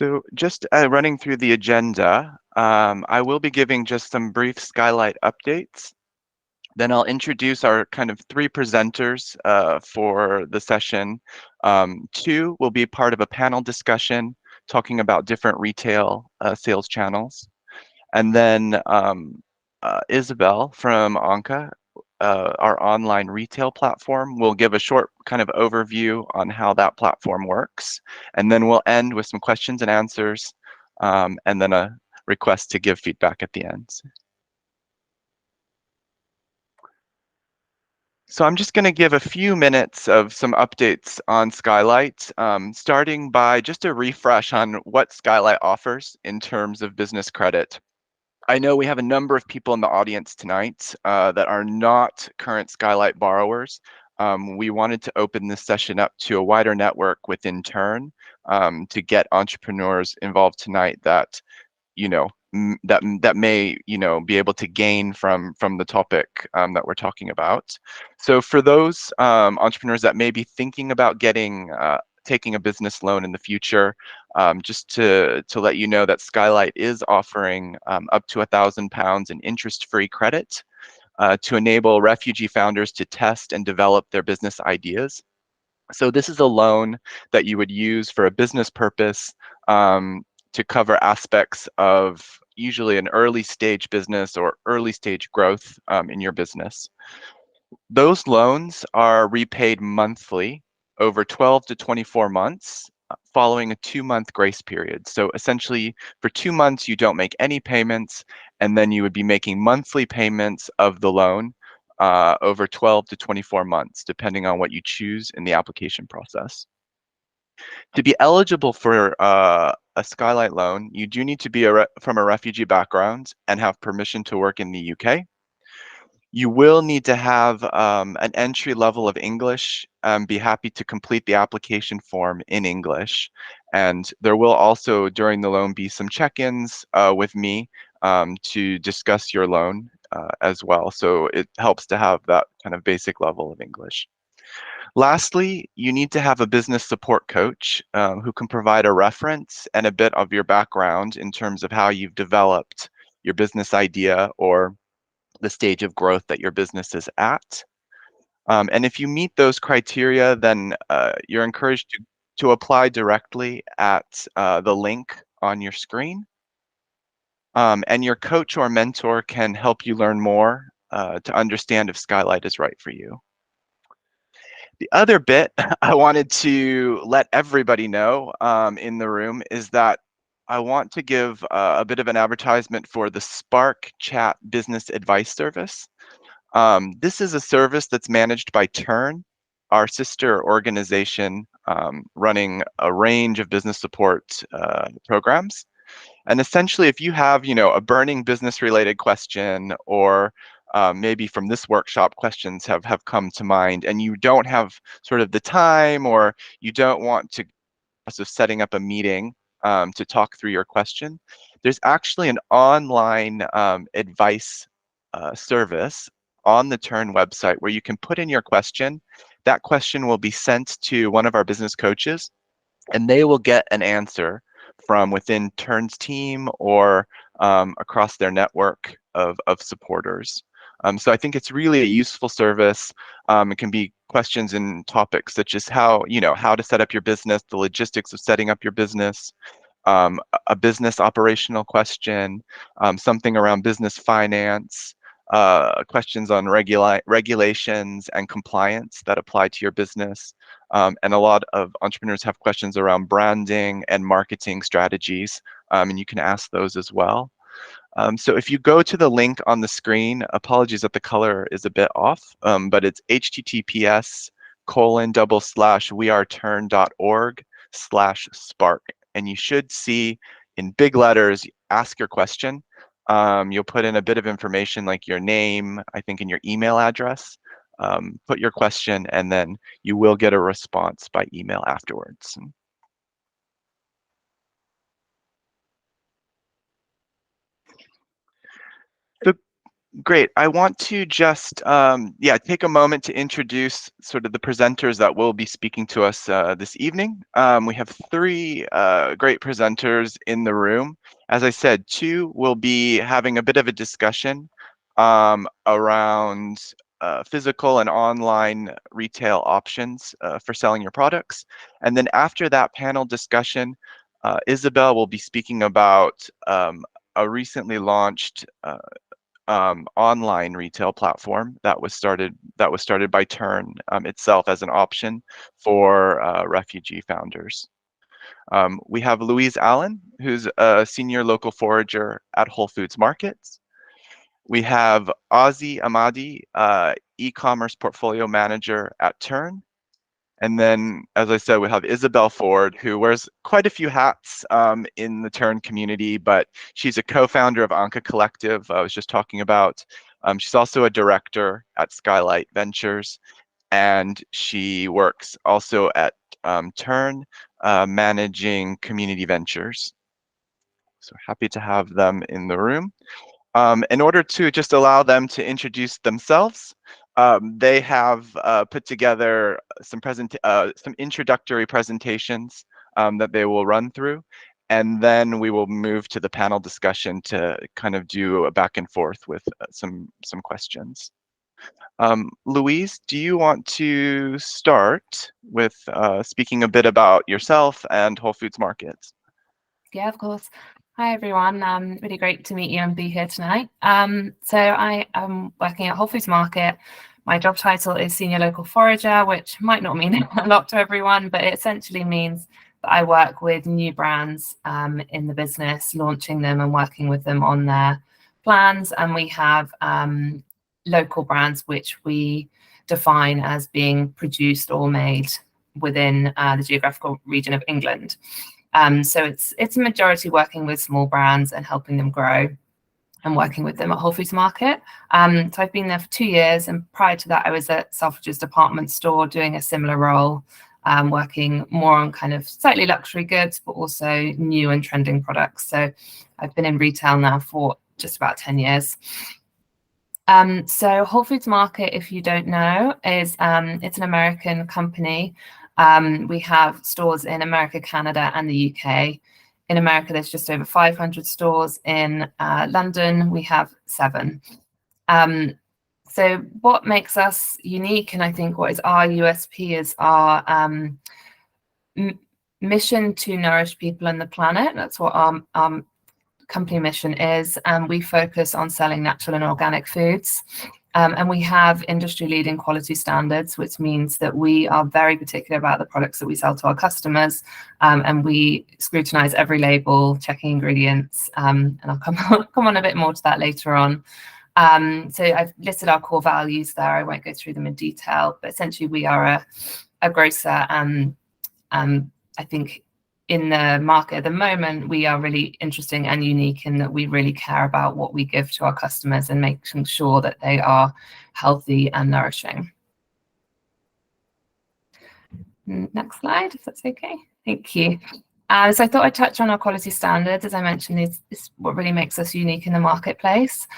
So just running through the agenda, I will be giving just some brief Skylight updates. Then I'll introduce our kind of three presenters for the session. Two will be part of a panel discussion talking about different retail sales channels. And then Isabel from ANQA, our online retail platform, will give a short kind of overview on how that platform works. And then we'll end with some questions and answers, and then a request to give feedback at the end. So I'm just going to give a few minutes of some updates on Skylight, starting by just a refresh on what Skylight offers in terms of business credit. I know we have a number of people in the audience tonight that are not current Skylight borrowers. We wanted to open this session up to a wider network within Tern to get entrepreneurs involved tonight that that may be able to gain from the topic that we're talking about. So for those entrepreneurs that may be thinking about taking a business loan in the future, just to let you know that Skylight is offering up to £1,000 in interest-free credit to enable refugee founders to test and develop their business ideas. So this is a loan that you would use for a business purpose to cover aspects of usually an early stage business or early stage growth in your business. Those loans are repaid monthly over 12 to 24 months following a 2-month grace period. So essentially for 2 months, you don't make any payments, and then you would be making monthly payments of the loan over 12 to 24 months, depending on what you choose in the application process. To be eligible for a Skylight loan, you do need to be from a refugee background and have permission to work in the UK. You will need to have an entry level of English. Be happy to complete the application form in English. And there will also, during the loan, be some check-ins with me to discuss your loan as well. So it helps to have that kind of basic level of English. Lastly, you need to have a business support coach who can provide a reference and a bit of your background in terms of how you've developed your business idea or the stage of growth that your business is at. And if you meet those criteria, then you're encouraged to apply directly at the link on your screen. And your coach or mentor can help you learn more to understand if Skylight is right for you. The other bit I wanted to let everybody know in the room is that I want to give a bit of an advertisement for the Spark Chat Business Advice Service. This is a service that's managed by Tern, our sister organization running a range of business support programs. And essentially, if you have, a burning business-related question, or maybe from this workshop questions have come to mind, and you don't have sort of the time, or you don't want to also setting up a meeting to talk through your question, there's actually an online advice service on the Tern website where you can put in your question. That question will be sent to one of our business coaches, and they will get an answer from within Tern's team or across their network of supporters. So I think it's really a useful service. It can be questions and topics such as how to set up your business, the logistics of setting up your business, a business operational question, something around business finance, questions on regulations and compliance that apply to your business. And a lot of entrepreneurs have questions around branding and marketing strategies, and you can ask those as well. So if you go to the link on the screen, apologies that the color is a bit off, but it's https://wearetern.org/spark. And you should see in big letters, ask your question. You'll put in a bit of information like your name, I think, and your email address. Put your question, and then you will get a response by email afterwards. So Great. I want to just take a moment to introduce sort of the presenters that will be speaking to us this evening. We have three great presenters in the room. As I said, two will be having a bit of a discussion around physical and online retail options for selling your products. And then after that panel discussion, Isabel will be speaking about a recently launched online retail platform that was started by Tern itself as an option for refugee founders. We have Louise Allen, who's a senior local forager at Whole Foods Markets. We have Ozie Amadi, e-commerce portfolio manager at Tern. And then, as I said, we have Isabel Ford, who wears quite a few hats in the Tern community, but she's a co-founder of ANQA Collective, I was just talking about. She's also a director at Skylight Ventures, and she works also at Tern, managing community ventures. So happy to have them in the room. In order to just allow them to introduce themselves, they have put together some introductory presentations that they will run through, and then we will move to the panel discussion to kind of do a back and forth with some questions. Louise, do you want to start with speaking a bit about yourself and Whole Foods Markets? Yeah, of course. Hi, everyone. Really great to meet you and be here tonight. So I am working at Whole Foods Market. My job title is Senior Local Forager, which might not mean a lot to everyone, but it essentially means that I work with new brands in the business, launching them and working with them on their plans. And we have local brands which we define as being produced or made within the geographical region of England. So it's a majority working with small brands and helping them grow and working with them at Whole Foods Market. So I've been there for 2 years, and prior to that I was at Selfridges department store doing a similar role, working more on kind of slightly luxury goods, but also new and trending products. So I've been in retail now for just about 10 years. So Whole Foods Market, if you don't know, is it's an American company. We have stores in America, Canada, and the UK. In America, there's just over 500 stores. In London, we have 7. So what makes us unique, and I think what is our USP, is our mission to nourish people and the planet. That's what our company mission is. And we focus on selling natural and organic foods. And we have industry-leading quality standards, which means that we are very particular about the products that we sell to our customers, and we scrutinize every label, checking ingredients, and I'll come on a bit more to that later on. So I've listed our core values there. I won't go through them in detail, but essentially we are a grocer, and I think in the market at the moment, we are really interesting and unique in that we really care about what we give to our customers and making sure that they are healthy and nourishing. Next slide, if that's okay. Thank you. So I thought I'd touch on our quality standards. As I mentioned, is what really makes us unique in the marketplace.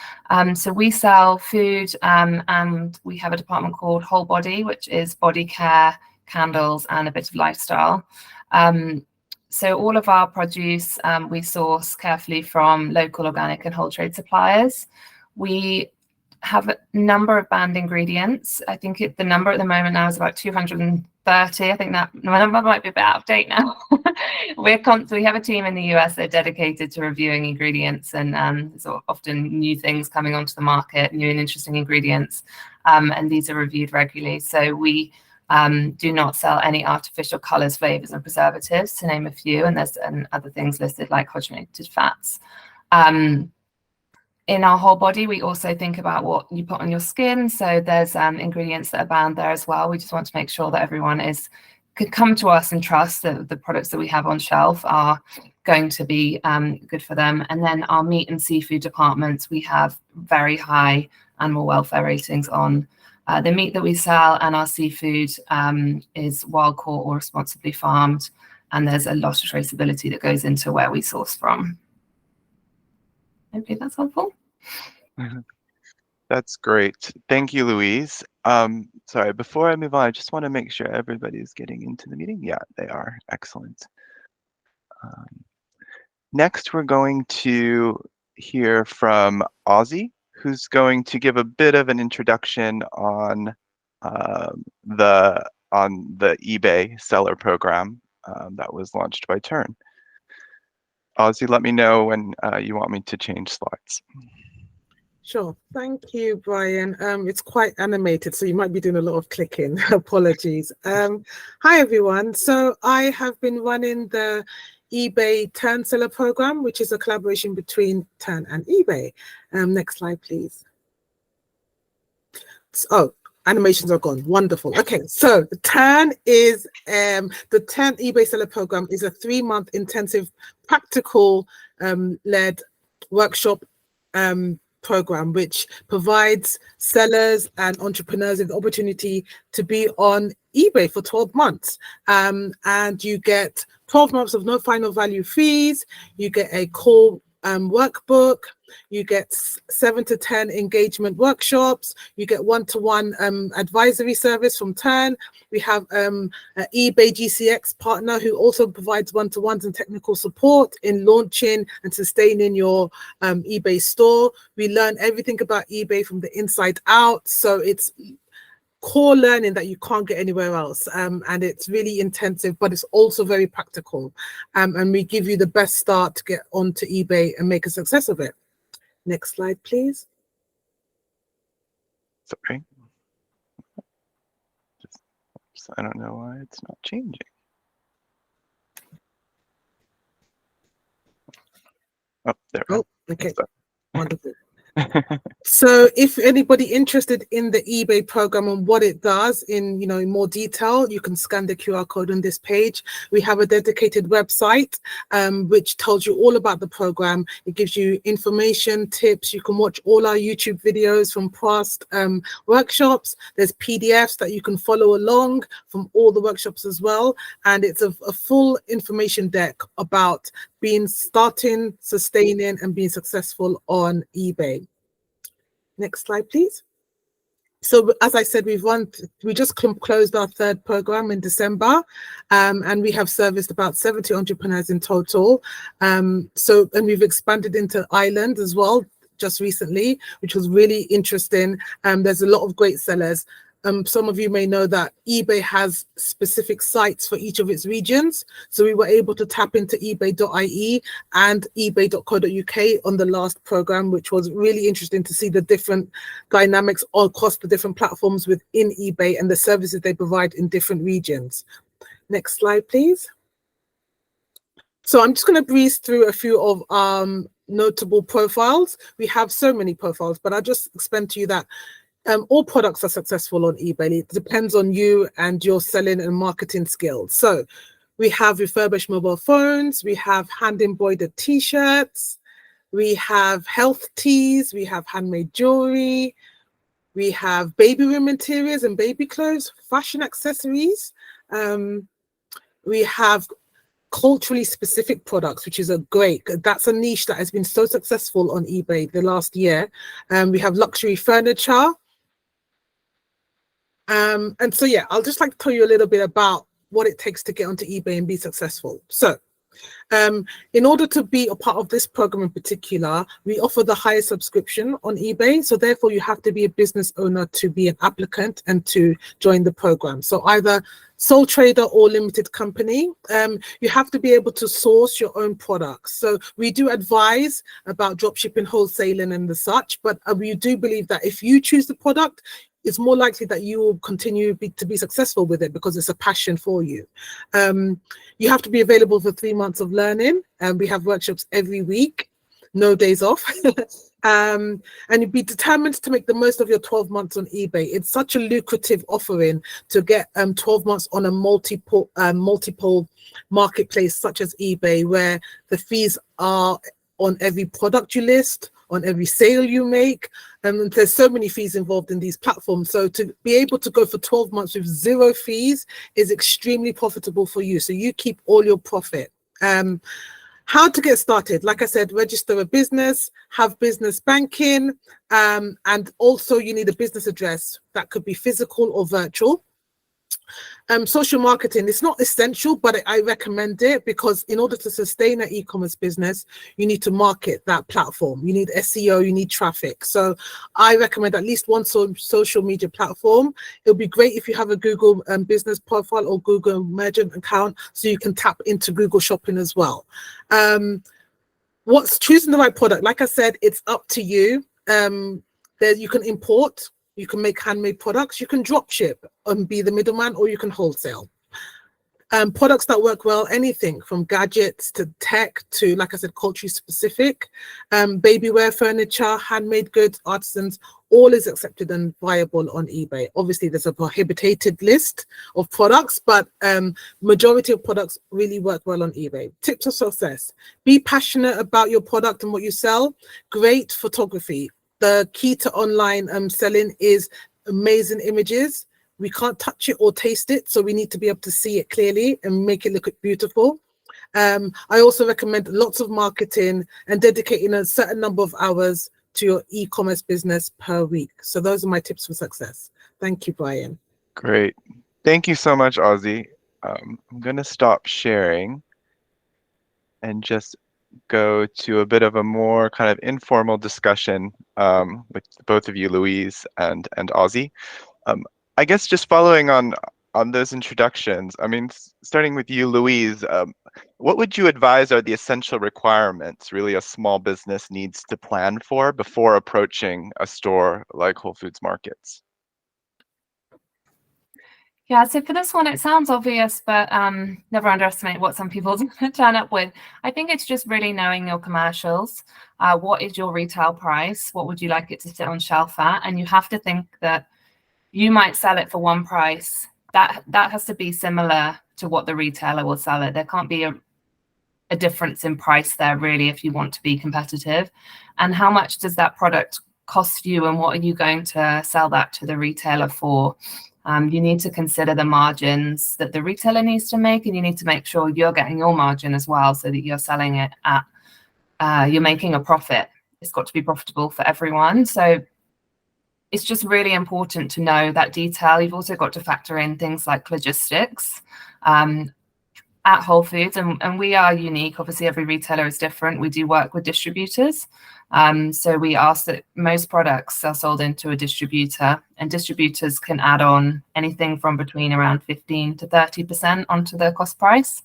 So we sell food, and we have a department called Whole Body, which is body care, candles, and a bit of lifestyle. So all of our produce we source carefully from local, organic, and whole trade suppliers. We have a number of banned ingredients. I think the number at the moment now is about 230. I think that number might be a bit out of date now. We have a team in the US that are dedicated to reviewing ingredients, and there's often new things coming onto the market, new and interesting ingredients, and these are reviewed regularly. So we do not sell any artificial colors, flavors, and preservatives, to name a few, and there's other things listed like hydrogenated fats. In our Whole Body, we also think about what you put on your skin. So there's ingredients that are banned there as well. We just want to make sure that everyone could come to us and trust that the products that we have on shelf are going to be good for them. And then our meat and seafood departments, we have very high animal welfare ratings on the meat that we sell, and our seafood is wild caught or responsibly farmed. And there's a lot of traceability that goes into where we source from. Hopefully that's helpful. That's great. Thank you, Louise. Sorry, before I move on, I just want to make sure everybody's getting into the meeting. Yeah, they are. Excellent. Um, Next, we're going to hear from Ozie, who's going to give a bit of an introduction on the eBay seller program that was launched by Tern. Ozie, let me know when you want me to change slides. Sure. Thank you, Brian. It's quite animated, so you might be doing a lot of clicking. Apologies. Hi, everyone. So I have been running the eBay Tern Seller Program, which is a collaboration between Tern and eBay. Next slide, please. Oh, animations are gone. Wonderful. Okay, so Tern is the Tern eBay Seller Program is a 3-month intensive practical led workshop program which provides sellers and entrepreneurs with the opportunity to be on eBay for 12 months. And you get 12 months of no final value fees. You get a core workbook. You get 7 to 10 engagement workshops. You get one-to-one advisory service from Tern. We have an eBay GCX partner who also provides one-to-ones and technical support in launching and sustaining your eBay store. We learn everything about eBay from the inside out. So it's core learning that you can't get anywhere else, and it's really intensive, but it's also very practical, and we give you the best start to get onto eBay and make a success of it. Next slide, please. Sorry. I don't know why it's not changing. Oh, there we go. Okay, wonderful. So if anybody interested in the eBay program and what it does in more detail, you can scan the QR code on this page. We have a dedicated website which tells you all about the program. It gives you information, tips. You can watch all our YouTube videos from past workshops. There's PDFs that you can follow along from all the workshops as well. And it's a full information deck about starting, sustaining, and being successful on eBay. Next slide, please. So as I said, we just closed our 3rd program in December, and we have serviced about 70 entrepreneurs in total. And we've expanded into Ireland as well just recently, which was really interesting. There's a lot of great sellers. Some of you may know that eBay has specific sites for each of its regions. So we were able to tap into ebay.ie and ebay.co.uk on the last program, which was really interesting to see the different dynamics across the different platforms within eBay and the services they provide in different regions. Next slide, please. So I'm just going to breeze through a few of notable profiles. We have so many profiles, but I'll just explain to you that all products are successful on eBay. It depends on you and your selling and marketing skills. So we have refurbished mobile phones, we have hand embroidered t-shirts, we have health teas, we have handmade jewelry, we have baby room interiors and baby clothes, fashion accessories. We have culturally specific products, which is that's a niche that has been so successful on eBay the last year. We have luxury furniture. And so, yeah, I'll just like to tell you a little bit about what it takes to get onto eBay and be successful. So in order to be a part of this program in particular, we offer the highest subscription on eBay. So therefore, you have to be a business owner to be an applicant and to join the program. So either sole trader or limited company. You have to be able to source your own products. So we do advise about dropshipping, wholesaling and the such, but we do believe that if you choose the product, it's more likely that you will continue to be successful with it because it's a passion for you. You have to be available for 3 months of learning, and we have workshops every week, no days off. And you'd be determined to make the most of your 12 months on eBay. It's such a lucrative offering to get 12 months on a multiple marketplace such as eBay, where the fees are on every product you list, on every sale you make, and there's so many fees involved in these platforms. So to be able to go for 12 months with 0 fees is extremely profitable for you. So you keep all your profit. How to get started? Like I said, register a business, have business banking, and also you need a business address that could be physical or virtual. Social marketing, it's not essential, but I recommend it because in order to sustain an e-commerce business, you need to market that platform. You need SEO, you need traffic. So I recommend at least one social media platform. It'll be great if you have a Google business profile or Google merchant account so you can tap into Google Shopping as well. What's choosing the right product? Like I said, it's up to you. There you can import. You can make handmade products, you can drop ship and be the middleman, or you can wholesale. Products that work well, anything from gadgets to tech to, like I said, culture specific, babyware, furniture, handmade goods, artisans, all is accepted and viable on eBay. Obviously, there's a prohibited list of products, but majority of products really work well on eBay. Tips of success: be passionate about your product and what you sell. Great photography. The key to online selling is amazing images. We can't touch it or taste it, so we need to be able to see it clearly and make it look beautiful. I also recommend lots of marketing and dedicating a certain number of hours to your e-commerce business per week. So those are my tips for success. Thank you, Brian. Great. Thank you so much, Ozie. I'm going to stop sharing and just go to a bit of a more kind of informal discussion with both of you, Louise and Ozie. I guess just following on those introductions, I mean, starting with you, Louise, what would you advise are the essential requirements really a small business needs to plan for before approaching a store like Whole Foods Markets? Yeah, so for this one, it sounds obvious, but never underestimate what some people turn up with. I think it's just really knowing your commercials. What is your retail price? What would you like it to sit on shelf at? And you have to think that you might sell it for one price. That has to be similar to what the retailer will sell it. There can't be a difference in price there, really, if you want to be competitive. And how much does that product cost you, and what are you going to sell that to the retailer for? You need to consider the margins that the retailer needs to make, and you need to make sure you're getting your margin as well, so that you're selling it at, you're making a profit. It's got to be profitable for everyone. So it's just really important to know that detail. You've also got to factor in things like logistics at Whole Foods, and we are unique. Obviously, every retailer is different. We do work with distributors. So we ask that most products are sold into a distributor, and distributors can add on anything from between around 15 to 30% onto the cost price.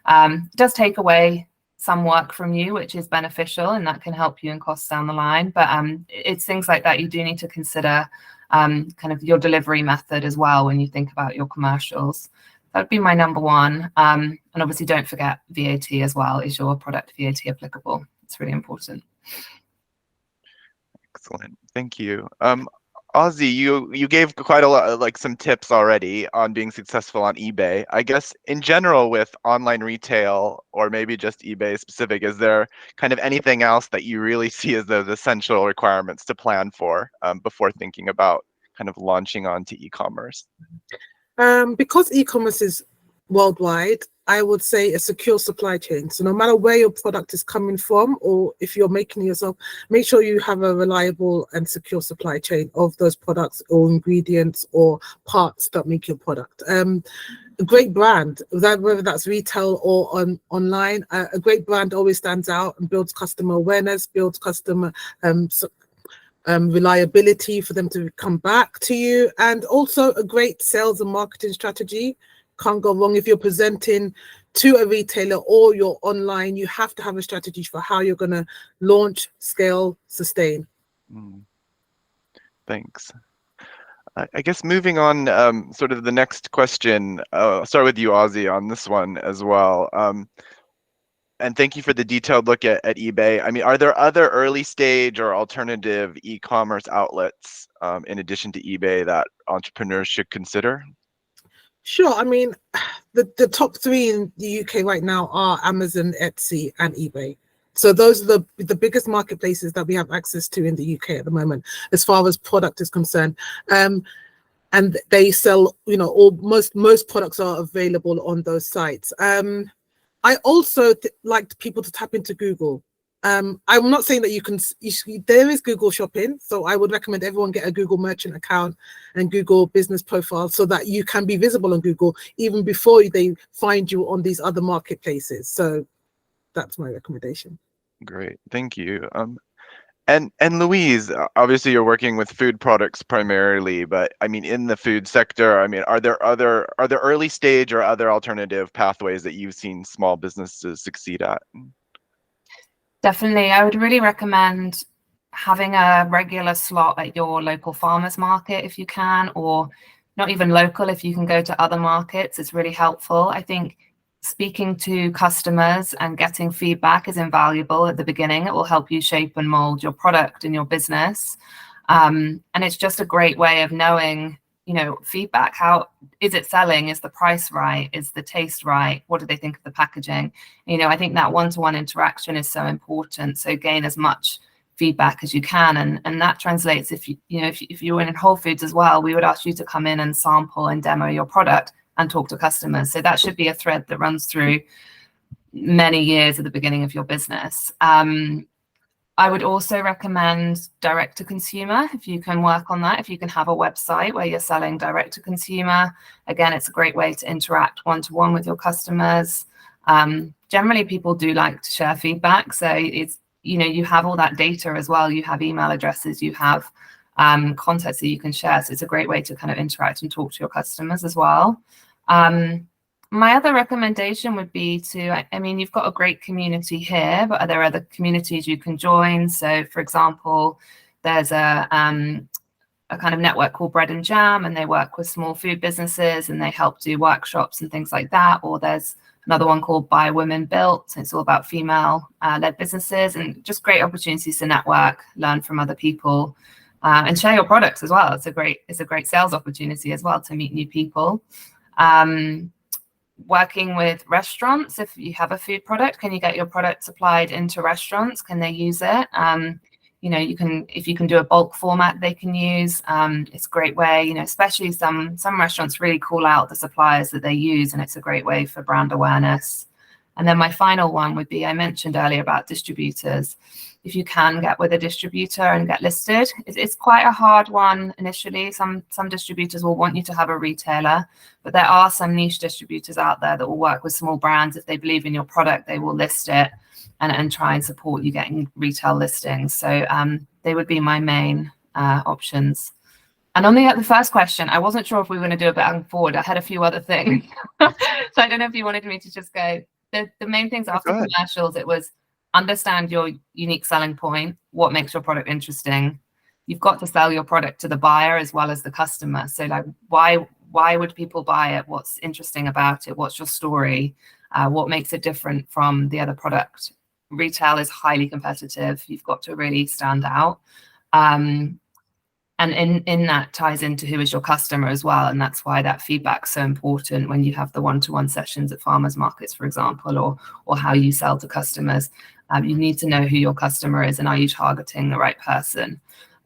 It does take away some work from you, which is beneficial, and that can help you in costs down the line. But it's things like that you do need to consider, kind of your delivery method as well when you think about your commercials. That would be my number one. And obviously, don't forget VAT as well. Is your product VAT applicable? It's really important. Excellent. Thank you. Ozie, you gave quite a lot, like some tips already on being successful on eBay. I guess in general with online retail, or maybe just eBay specific, is there kind of anything else that you really see as those essential requirements to plan for before thinking about kind of launching onto e-commerce? Because e-commerce is worldwide, I would say a secure supply chain. So no matter where your product is coming from, or if you're making it yourself, make sure you have a reliable and secure supply chain of those products or ingredients or parts that make your product. A great brand, whether that's retail or online, a great brand always stands out and builds customer awareness, builds customer reliability for them to come back to you, and also a great sales and marketing strategy. Can't go wrong if you're presenting to a retailer or you're online. You have to have a strategy for how you're going to launch, scale, sustain. Thanks. I guess moving on, sort of the next question, I'll start with you, Ozie, on this one as well. And thank you for the detailed look at eBay. I mean, are there other early stage or alternative e-commerce outlets in addition to eBay that entrepreneurs should consider? Sure. I mean, the top three in the UK right now are Amazon, Etsy, and eBay. So those are the biggest marketplaces that we have access to in the UK at the moment, as far as product is concerned. And they sell, most products are available on those sites. I also like people to tap into Google. I'm not saying that there is Google Shopping, so I would recommend everyone get a Google Merchant account and Google Business Profile so that you can be visible on Google even before they find you on these other marketplaces. So that's my recommendation. Great, thank you. And Louise, obviously you're working with food products primarily, but I mean, in the food sector, I mean, are there early stage or other alternative pathways that you've seen small businesses succeed at? Definitely, I would really recommend having a regular slot at your local farmers market if you can, or not even local, if you can go to other markets. It's really helpful. I think speaking to customers and getting feedback is invaluable at the beginning. It will help you shape and mold your product and your business. And it's just a great way of knowing, feedback. How is it selling? Is the price right? Is the taste right? What do they think of the packaging? I think that one-to-one interaction is so important. So gain as much feedback as you can, and that translates if you're in Whole Foods as well, we would ask you to come in and sample and demo your product and talk to customers. So that should be a thread that runs through many years at the beginning of your business. I would also recommend direct to consumer, if you can work on that. If you can have a website where you're selling direct to consumer, again, it's a great way to interact one-to-one with your customers. Generally, people do like to share feedback. So it's, you have all that data as well. You have email addresses, you have contacts that you can share. So it's a great way to kind of interact and talk to your customers as well. My other recommendation would be you've got a great community here, but are there other communities you can join? So, for example, there's a kind of network called Bread and Jam, and they work with small food businesses and they help do workshops and things like that. Or there's another one called By Women Built. It's all about female-led businesses, and just great opportunities to network, learn from other people, and share your products as well. It's a great sales opportunity as well to meet new people. Working with restaurants, if you have a food product, can you get your product supplied into restaurants? Can they use it? If you can do a bulk format they can use, it's a great way, especially some restaurants really call out the suppliers that they use, and it's a great way for brand awareness. And then my final one would be, I mentioned earlier about distributors. If you can get with a distributor and get listed, it's quite a hard one initially. Some distributors will want you to have a retailer, but there are some niche distributors out there that will work with small brands. If they believe in your product, they will list it and try and support you getting retail listings. So they would be my main options. And on the first question, I wasn't sure if we were going to do a bit back and forward. I had a few other things. So I don't know if you wanted me to just go. The main things after commercials, it was understand your unique selling point, what makes your product interesting. You've got to sell your product to the buyer as well as the customer. So like, why would people buy it? What's interesting about it? What's your story? What makes it different from the other product? Retail is highly competitive. You've got to really stand out. And in that ties into who is your customer as well. And that's why that feedback's so important when you have the one-to-one sessions at farmers markets, for example, or how you sell to customers. You need to know who your customer is and are you targeting the right person?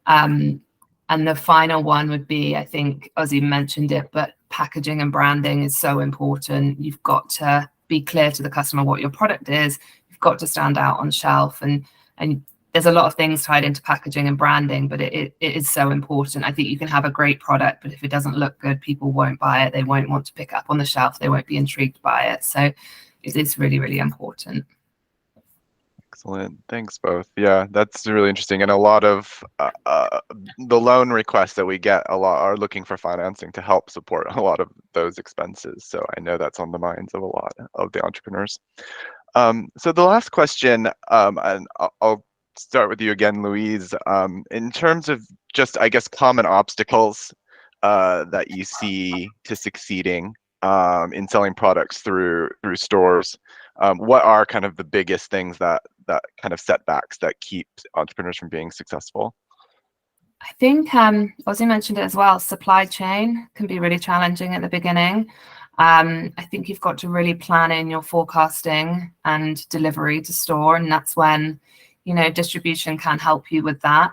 And the final one would be, I think Ozie mentioned it, but packaging and branding is so important. You've got to be clear to the customer what your product is. You've got to stand out on shelf, and there's a lot of things tied into packaging and branding, but it is so important. I think you can have a great product, but if it doesn't look good, people won't buy it. They won't want to pick up on the shelf. They won't be intrigued by it. So it is really, really important. Excellent. Thanks both. Yeah, that's really interesting. And a lot of the loan requests that we get are looking for financing to help support a lot of those expenses. So I know that's on the minds of a lot of the entrepreneurs. So the last question, and I'll start with you again, Louise. In terms of just, I guess, common obstacles that you see to succeeding in selling products through stores, what are kind of the biggest things that kind of setbacks that keep entrepreneurs from being successful? I think Ozie mentioned it as well. Supply chain can be really challenging at the beginning. I think you've got to really plan in your forecasting and delivery to store, and that's when distribution can help you with that,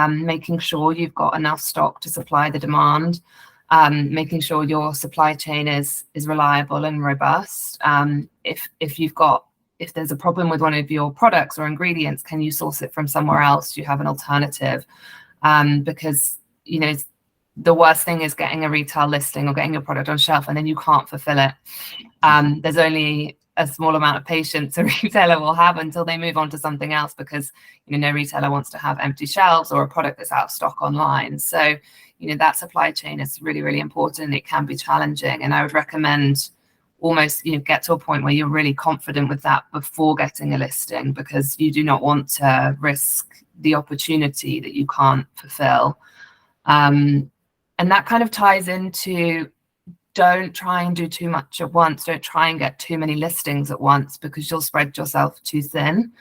making sure you've got enough stock to supply the demand. making sure your supply chain is reliable and robust. If there's a problem with one of your products or ingredients, can you source it from somewhere else? Do you have an alternative? Because, you know, the worst thing is getting a retail listing or getting your product on shelf and then you can't fulfill it. There's only a small amount of patience a retailer will have until they move on to something else, because, you know, no retailer wants to have empty shelves or a product that's out of stock online. So, you know, that supply chain is really, really important. It can be challenging, and I would recommend almost, you know, get to a point where you're really confident with that before getting a listing, because you do not want to risk the opportunity that you can't fulfill. And that kind of ties into, don't try and do too much at once. Don't try and get too many listings at once, because you'll spread yourself too thin.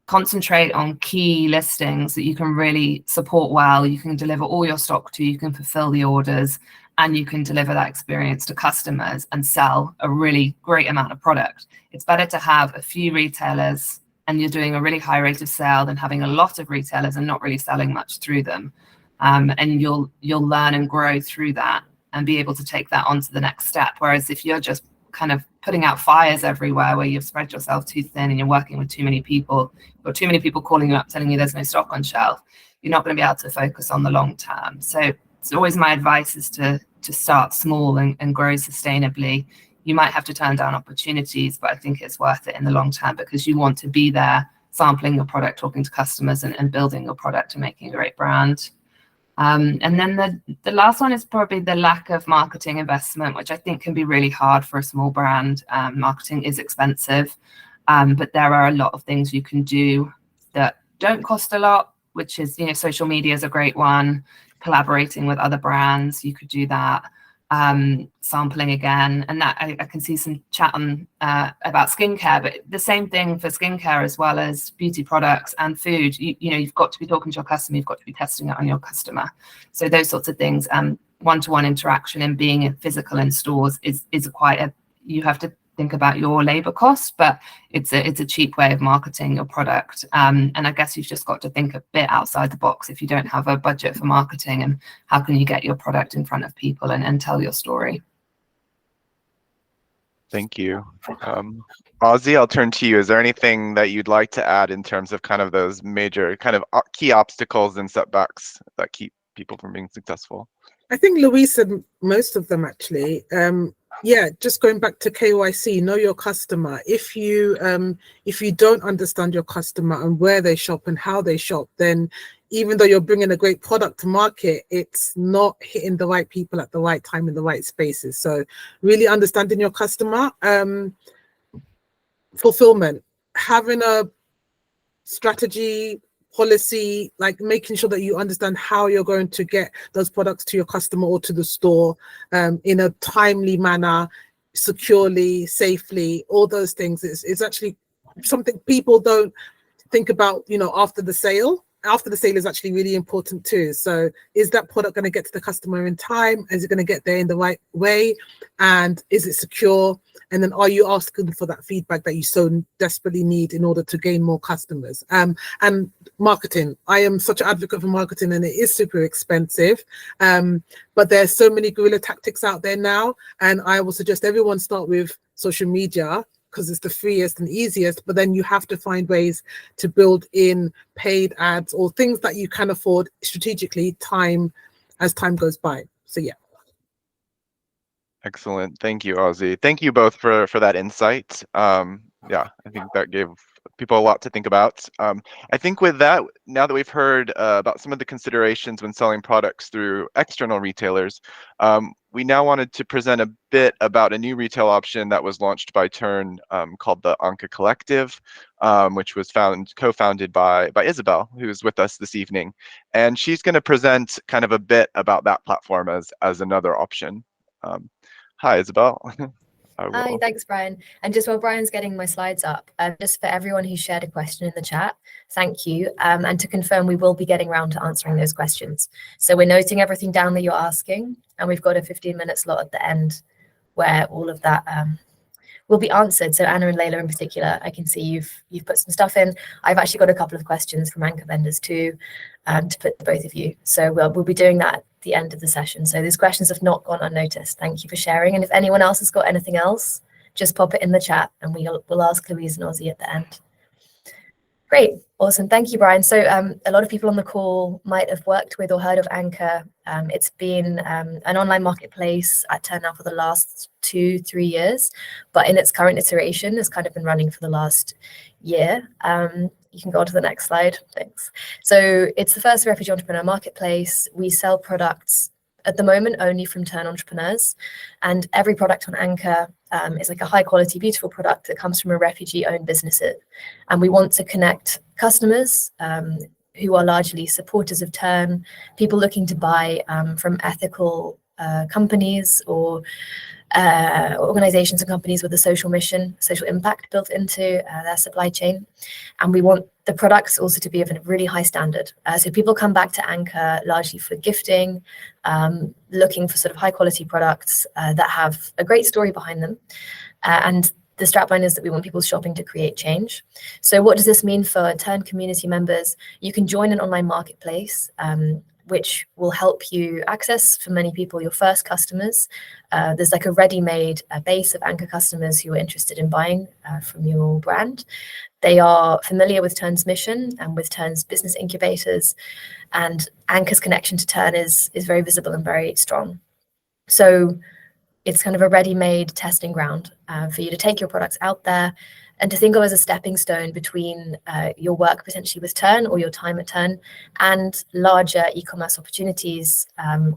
Concentrate on key listings that you can really support well, you can deliver all your stock to, you can fulfill the orders, and you can deliver that experience to customers and sell a really great amount of product. It's better to have a few retailers and you're doing a really high rate of sale than having a lot of retailers and not really selling much through them. And you'll learn and grow through that and be able to take that on to the next step. Whereas if you're just kind of putting out fires everywhere where you've spread yourself too thin and you're working with too many people, or too many people calling you up telling you there's no stock on shelf, you're not going to be able to focus on the long term. So it's always my advice is to start small and grow sustainably. You might have to turn down opportunities, but I think it's worth it in the long term, because you want to be there sampling your product, talking to customers and building your product and making a great brand. And then the last one is probably the lack of marketing investment, which I think can be really hard for a small brand. Marketing is expensive, but there are a lot of things you can do that don't cost a lot, which is, you know, social media is a great one. Collaborating with other brands, you could do that. Sampling again, and that I can see some chat on about skincare, but the same thing for skincare as well as beauty products and food. You know, you've got to be talking to your customer, you've got to be testing it on your customer. So those sorts of things, one-to-one interaction and being physical in stores is quite a, you have to think about your labor costs, but it's a cheap way of marketing your product. And I guess you've just got to think a bit outside the box if you don't have a budget for marketing, and how can you get your product in front of people and tell your story. Thank you. Ozie, I'll turn to you. Is there anything that you'd like to add in terms of kind of those major kind of key obstacles and setbacks that keep people from being successful? I think Louise said most of them, actually. Yeah, just going back to KYC, know your customer. If you don't understand your customer and where they shop and how they shop, then even though you're bringing a great product to market, it's not hitting the right people at the right time in the right spaces. So really understanding your customer. Fulfillment, having a strategy, policy, like making sure that you understand how you're going to get those products to your customer or to the store in a timely manner, securely, safely, all those things. It's actually something people don't think about, you know, after the sale. After the sale is actually really important too. So is that product going to get to the customer in time? Is it going to get there in the right way? And is it secure? And then are you asking for that feedback that you so desperately need in order to gain more customers? And marketing. I am such an advocate for marketing, and it is super expensive. But there's so many guerrilla tactics out there now. And I will suggest everyone start with social media, because it's the freest and easiest, but then you have to find ways to build in paid ads or things that you can afford strategically as time goes by. So yeah. Excellent. Thank you, Ozie. Thank you both for that insight. Yeah, I think that gave people a lot to think about. I think with that, now that we've heard about some of the considerations when selling products through external retailers, we now wanted to present a bit about a new retail option that was launched by Tern called the ANQA Collective, which was co-founded by Isabel, who's with us this evening. And she's going to present kind of a bit about that platform as another option. Hi, Isabel. Hi, thanks, Brian. And just while Brian's getting my slides up, just for everyone who shared a question in the chat, thank you. And to confirm, we will be getting around to answering those questions. So we're noting everything down that you're asking, and we've got a 15-minute slot at the end where all of that will be answered. So Anna and Layla in particular, I can see you've put some stuff in. I've actually got a couple of questions from ANQA vendors too, to put to both of you. So we'll be doing that the end of the session. So these questions have not gone unnoticed. Thank you for sharing. And if anyone else has got anything else, just pop it in the chat and we'll ask Louise and Ozie at the end. Great, awesome. Thank you, Brian. So a lot of people on the call might have worked with or heard of ANQA. It's been an online marketplace at Tern now for the last 2-3 years, but in its current iteration, it's kind of been running for the last year. You can go on to the next slide, thanks. So it's the first refugee entrepreneur marketplace. We sell products at the moment only from Tern entrepreneurs, and every product on ANQA is like a high quality, beautiful product that comes from a refugee-owned business. And we want to connect customers who are largely supporters of Tern, people looking to buy from ethical companies or organizations and companies with a social mission, social impact built into their supply chain. And we want the products also to be of a really high standard. So people come back to ANQA largely for gifting, looking for sort of high quality products that have a great story behind them. And the strapline is that we want people shopping to create change. So what does this mean for Tern community members? You can join an online marketplace, which will help you access, for many people, your first customers. There's like a ready-made base of ANQA customers who are interested in buying from your brand. They are familiar with Tern's mission and with Tern's business incubators, and ANQA's connection to Tern is very visible and very strong. So it's kind of a ready-made testing ground for you to take your products out there and to think of as a stepping stone between your work potentially with Tern or your time at Tern and larger e-commerce opportunities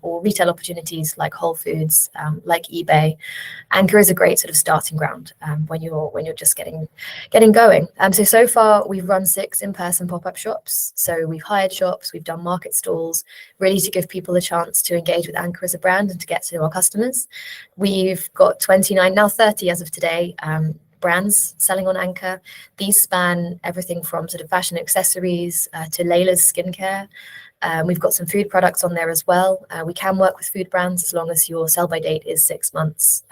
or retail opportunities like Whole Foods, like eBay. ANQA is a great sort of starting ground when you're just getting going. So far we've run 6 in-person pop-up shops. So we've hired shops, we've done market stalls, really to give people a chance to engage with ANQA as a brand and to get to know our customers. We've got 29, now 30 as of today, brands selling on ANQA. These span everything from sort of fashion accessories to Layla's skincare. We've got some food products on there as well. We can work with food brands as long as your sell-by date is 6 months.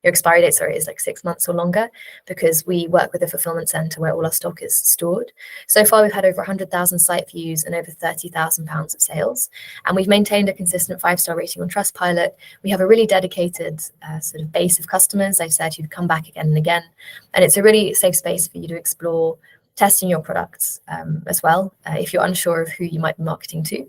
Your expiry date, sorry, is like 6 months or longer, because we work with a fulfillment center where all our stock is stored. So far, we've had over 100,000 site views and over 30,000 pounds of sales. And we've maintained a consistent 5-star rating on Trustpilot. We have a really dedicated sort of base of customers, I've said, who've come back again and again. And it's a really safe space for you to explore testing your products as well, if you're unsure of who you might be marketing to.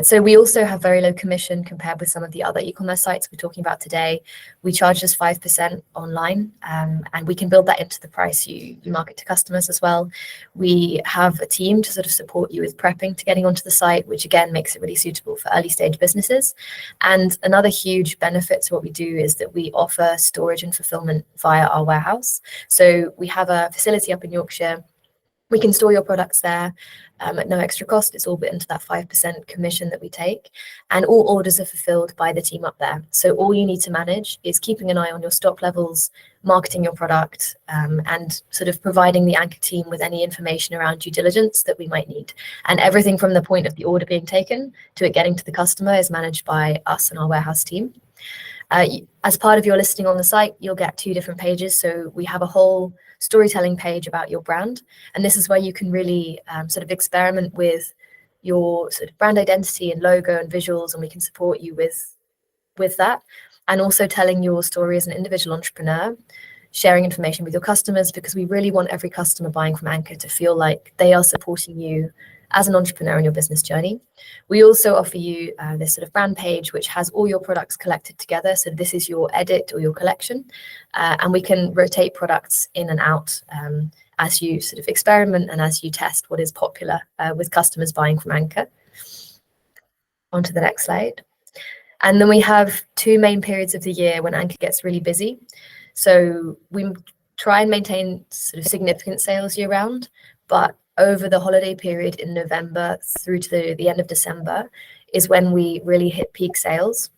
So we also have very low commission compared with some of the other e-commerce sites we're talking about today. We charge just 5% online, and we can build that into the price you market to customers as well. We have a team to sort of support you with prepping to getting onto the site, which again makes it really suitable for early stage businesses. And another huge benefit to what we do is that we offer storage and fulfillment via our warehouse. So we have a facility up in Yorkshire. We can store your products there at no extra cost. It's all built into that 5% commission that we take. And all orders are fulfilled by the team up there. So all you need to manage is keeping an eye on your stock levels, marketing your product, and sort of providing the ANQA team with any information around due diligence that we might need. And everything from the point of the order being taken to it getting to the customer is managed by us and our warehouse team. As part of your listing on the site, you'll get 2 different pages. So we have a whole storytelling page about your brand. And this is where you can really sort of experiment with your sort of brand identity and logo and visuals, and we can support you with that. And also telling your story as an individual entrepreneur, sharing information with your customers, because we really want every customer buying from ANQA to feel like they are supporting you as an entrepreneur in your business journey. We also offer you this sort of brand page, which has all your products collected together. So this is your edit or your collection. And we can rotate products in and out as you sort of experiment and as you test what is popular with customers buying from ANQA. On to the next slide. And then we have 2 main periods of the year when ANQA gets really busy. So we try and maintain sort of significant sales year round, but over the holiday period in November through to the end of December is when we really hit peak sales.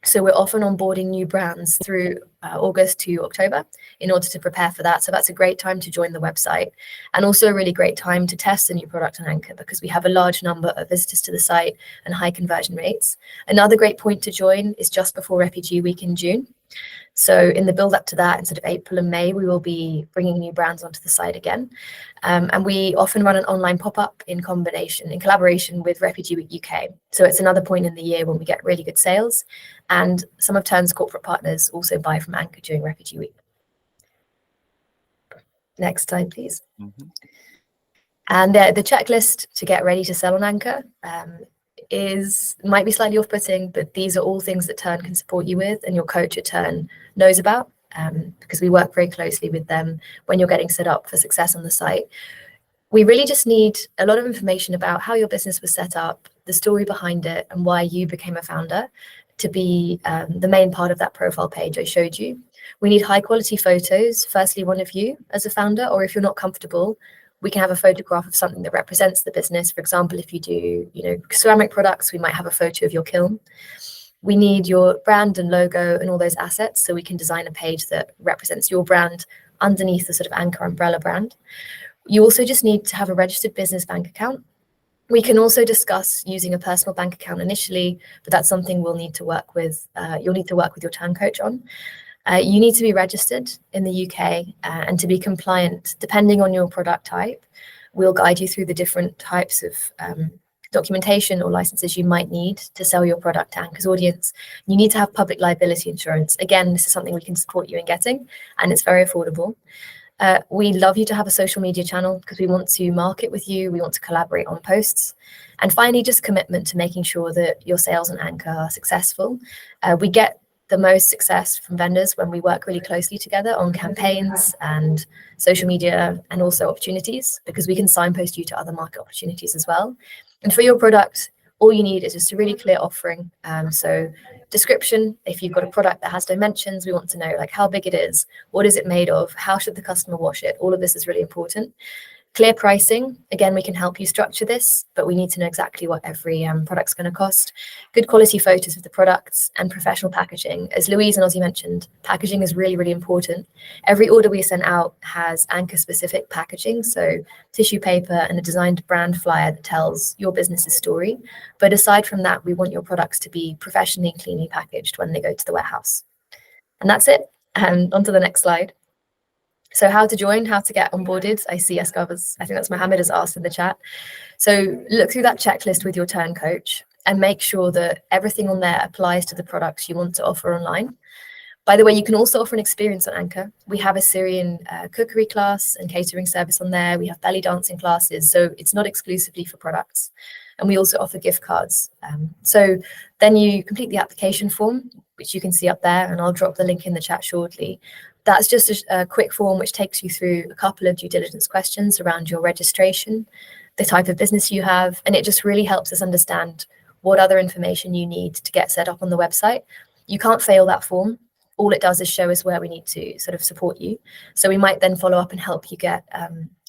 So we're often onboarding new brands through August to October in order to prepare for that. So that's a great time to join the website, and also a really great time to test a new product on ANQA because we have a large number of visitors to the site and high conversion rates. Another great point to join is just before Refugee Week in June. So in the build up to that, in sort of April and May, we will be bringing new brands onto the site again. And we often run an online pop-up in collaboration with Refugee Week UK. So it's another point in the year when we get really good sales. And some of Tern's corporate partners also buy from ANQA during Refugee Week. Next slide, please. Mm-hmm. And the checklist to get ready to sell on ANQA might be slightly off-putting, but these are all things that Tern can support you with and your coach at Tern knows about, because we work very closely with them when you're getting set up for success on the site. We really just need a lot of information about how your business was set up, the story behind it, and why you became a founder to be the main part of that profile page I showed you. We need high quality photos, firstly one of you as a founder, or if you're not comfortable, we can have a photograph of something that represents the business. For example, if you do, ceramic products, we might have a photo of your kiln. We need your brand and logo and all those assets so we can design a page that represents your brand underneath the sort of ANQA umbrella brand. You also just need to have a registered business bank account. We can also discuss using a personal bank account initially, but that's something we'll need to work with. You'll need to work with your Tern coach on. You need to be registered in the UK and to be compliant, depending on your product type. We'll guide you through the different types of documentation or licenses you might need to sell your product to ANQA's audience. You need to have public liability insurance. Again, this is something we can support you in getting, and it's very affordable. We love you to have a social media channel because we want to market with you. We want to collaborate on posts. And finally, just commitment to making sure that your sales on ANQA are successful. We get the most success from vendors when we work really closely together on campaigns and social media and also opportunities, because we can signpost you to other market opportunities as well. And for your product, all you need is just a really clear offering. So description, if you've got a product that has dimensions, we want to know like how big it is, what is it made of, how should the customer wash it? All of this is really important. Clear pricing, again, we can help you structure this, but we need to know exactly what every product's going to cost. Good quality photos of the products and professional packaging. As Louise and Ozie mentioned, packaging is really, really important. Every order we send out has ANQA specific packaging, so tissue paper and a designed brand flyer that tells your business's story. But aside from that, we want your products to be professionally and cleanly packaged when they go to the warehouse. And that's it. And on to the next slide. So how to join, how to get onboarded. I see Escovers, I think that's Mohammed has asked in the chat. So look through that checklist with your Tern coach and make sure that everything on there applies to the products you want to offer online. By the way, you can also offer an experience on ANQA. We have a Syrian cookery class and catering service on there. We have belly dancing classes, so it's not exclusively for products. And we also offer gift cards. So then you complete the application form, which you can see up there, and I'll drop the link in the chat shortly. That's just a quick form which takes you through a couple of due diligence questions around your registration, the type of business you have, and it just really helps us understand what other information you need to get set up on the website. You can't fail that form. All it does is show us where we need to sort of support you. So we might then follow up and help you get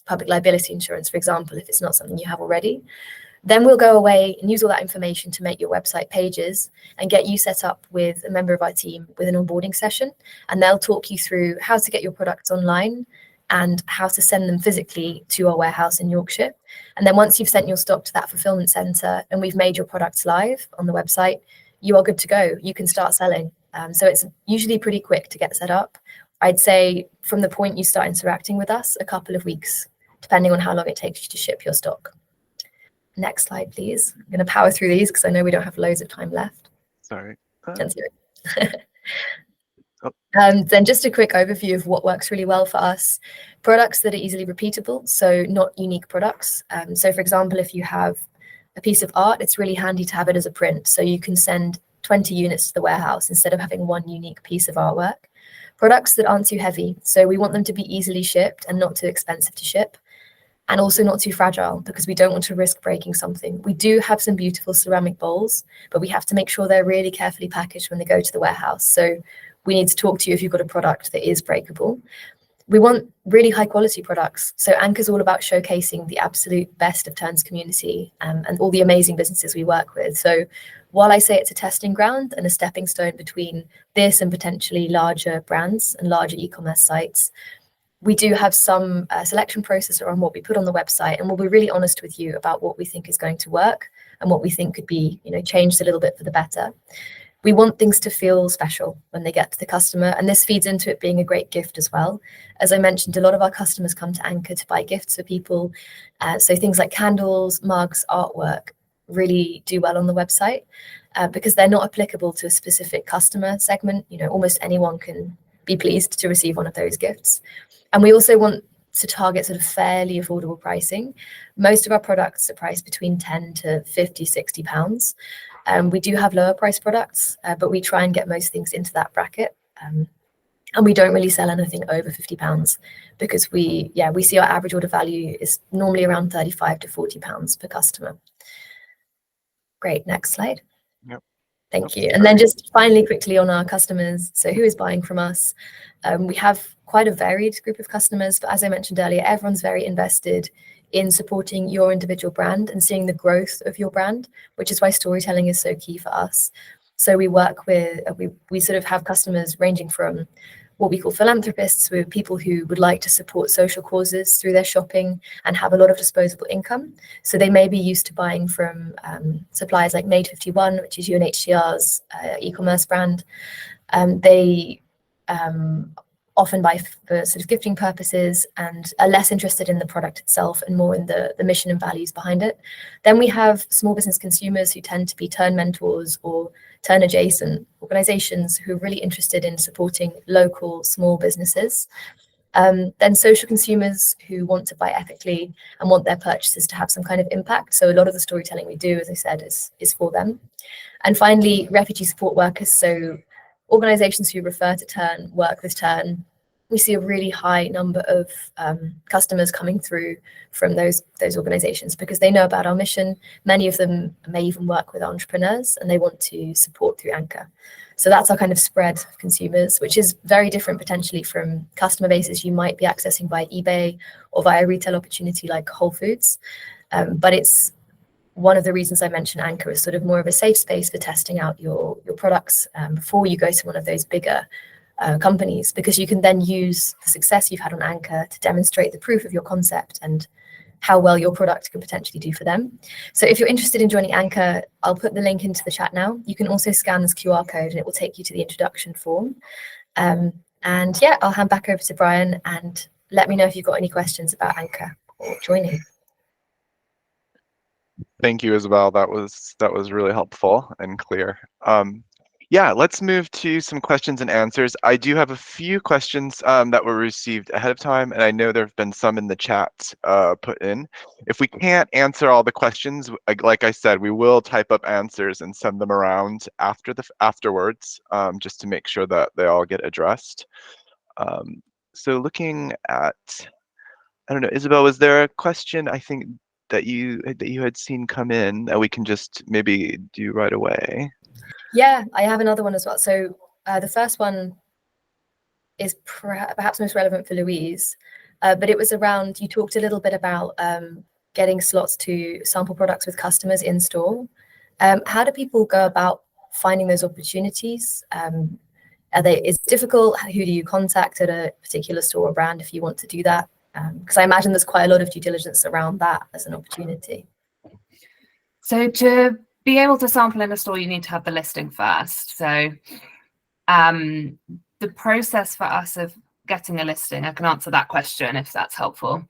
public liability insurance, for example, if it's not something you have already. Then we'll go away and use all that information to make your website pages and get you set up with a member of our team with an onboarding session. And they'll talk you through how to get your products online and how to send them physically to our warehouse in Yorkshire. And then once you've sent your stock to that fulfillment center and we've made your products live on the website, you are good to go. You can start selling. So it's usually pretty quick to get set up. I'd say from the point you start interacting with us, a couple of weeks, depending on how long it takes you to ship your stock. Next slide, please. I'm going to power through these because I know we don't have loads of time left. Sorry. Then just a quick overview of what works really well for us. Products that are easily repeatable, so not unique products. So for example, if you have a piece of art, it's really handy to have it as a print. So you can send 20 units to the warehouse instead of having one unique piece of artwork. Products that aren't too heavy. So we want them to be easily shipped and not too expensive to ship. And also not too fragile because we don't want to risk breaking something. We do have some beautiful ceramic bowls, but we have to make sure they're really carefully packaged when they go to the warehouse. So we need to talk to you if you've got a product that is breakable. We want really high quality products. So ANQA's all about showcasing the absolute best of Tern's community and all the amazing businesses we work with. So while I say it's a testing ground and a stepping stone between this and potentially larger brands and larger e-commerce sites, we do have some selection process around what we put on the website, and we'll be really honest with you about what we think is going to work and what we think could be, changed a little bit for the better. We want things to feel special when they get to the customer, and this feeds into it being a great gift as well. As I mentioned, a lot of our customers come to ANQA to buy gifts for people. So things like candles, mugs, artwork really do well on the website because they're not applicable to a specific customer segment. Almost anyone can be pleased to receive one of those gifts. And we also want to target sort of fairly affordable pricing. Most of our products are priced between 10 to 50, 60 pounds. We do have lower price products, but we try and get most things into that bracket. And we don't really sell anything over 50 pounds because we see our average order value is normally around 35 to 40 pounds per customer. Great, next slide. Yep. Thank you. And then just finally quickly on our customers. So who is buying from us? We have quite a varied group of customers, but as I mentioned earlier, everyone's very invested in supporting your individual brand and seeing the growth of your brand, which is why storytelling is so key for us. So we work with, we sort of have customers ranging from what we call philanthropists, with people who would like to support social causes through their shopping and have a lot of disposable income. So they may be used to buying from suppliers like Made 51, which is UNHCR's e-commerce brand. They often buy for sort of gifting purposes and are less interested in the product itself and more in the mission and values behind it. Then we have small business consumers who tend to be Tern mentors or Tern adjacent organizations who are really interested in supporting local small businesses. Then social consumers who want to buy ethically and want their purchases to have some kind of impact. So a lot of the storytelling we do, as I said, is for them. And finally, refugee support workers. So organizations who refer to Tern, work with Tern. We see a really high number of customers coming through from those organizations because they know about our mission. Many of them may even work with entrepreneurs and they want to support through ANQA. So that's our kind of spread of consumers, which is very different potentially from customer bases you might be accessing via eBay or via retail opportunity like Whole Foods. But it's one of the reasons I mentioned ANQA is sort of more of a safe space for testing out your products before you go to one of those bigger companies, because you can then use the success you've had on ANQA to demonstrate the proof of your concept and how well your product can potentially do for them. So if you're interested in joining ANQA, I'll put the link into the chat now. You can also scan this QR code and it will take you to the introduction form. And yeah, I'll hand back over to Brian and let me know if you've got any questions about ANQA or joining. Thank you, Isabel. That was really helpful and clear. Yeah, let's move to some questions and answers. I do have a few questions that were received ahead of time, and I know there have been some in the chat put in. If we can't answer all the questions, like I said, we will type up answers and send them around afterwards, just to make sure that they all get addressed. So looking at, I don't know, Isabel, was there a question I think that you had seen come in that we can just maybe do right away? Yeah, I have another one as well. So the first one is perhaps most relevant for Louise, but it was around, you talked a little bit about getting slots to sample products with customers in store. How do people go about finding those opportunities? Is it difficult? Who do you contact at a particular store or brand if you want to do that? Because I imagine there's quite a lot of due diligence around that as an opportunity. So to be able to sample in a store, you need to have the listing first. So the process for us of getting a listing, I can answer that question if that's helpful.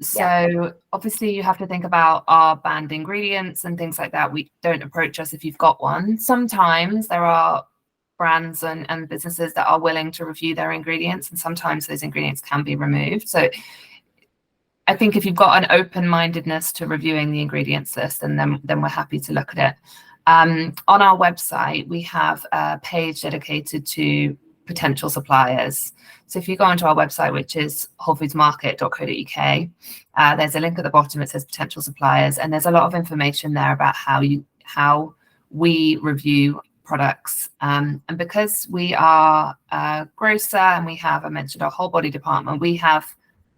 So obviously you have to think about our banned ingredients and things like that. We don't approach us if you've got one. Sometimes there are brands and businesses that are willing to review their ingredients, and sometimes those ingredients can be removed. So I think if you've got an open-mindedness to reviewing the ingredients list, then we're happy to look at it. On our website, we have a page dedicated to potential suppliers. So if you go onto our website, which is wholefoodsmarket.co.uk, there's a link at the bottom. It says potential suppliers, and there's a lot of information there about how we review products. And because we are a grocer and we have, I mentioned, our whole body department, we have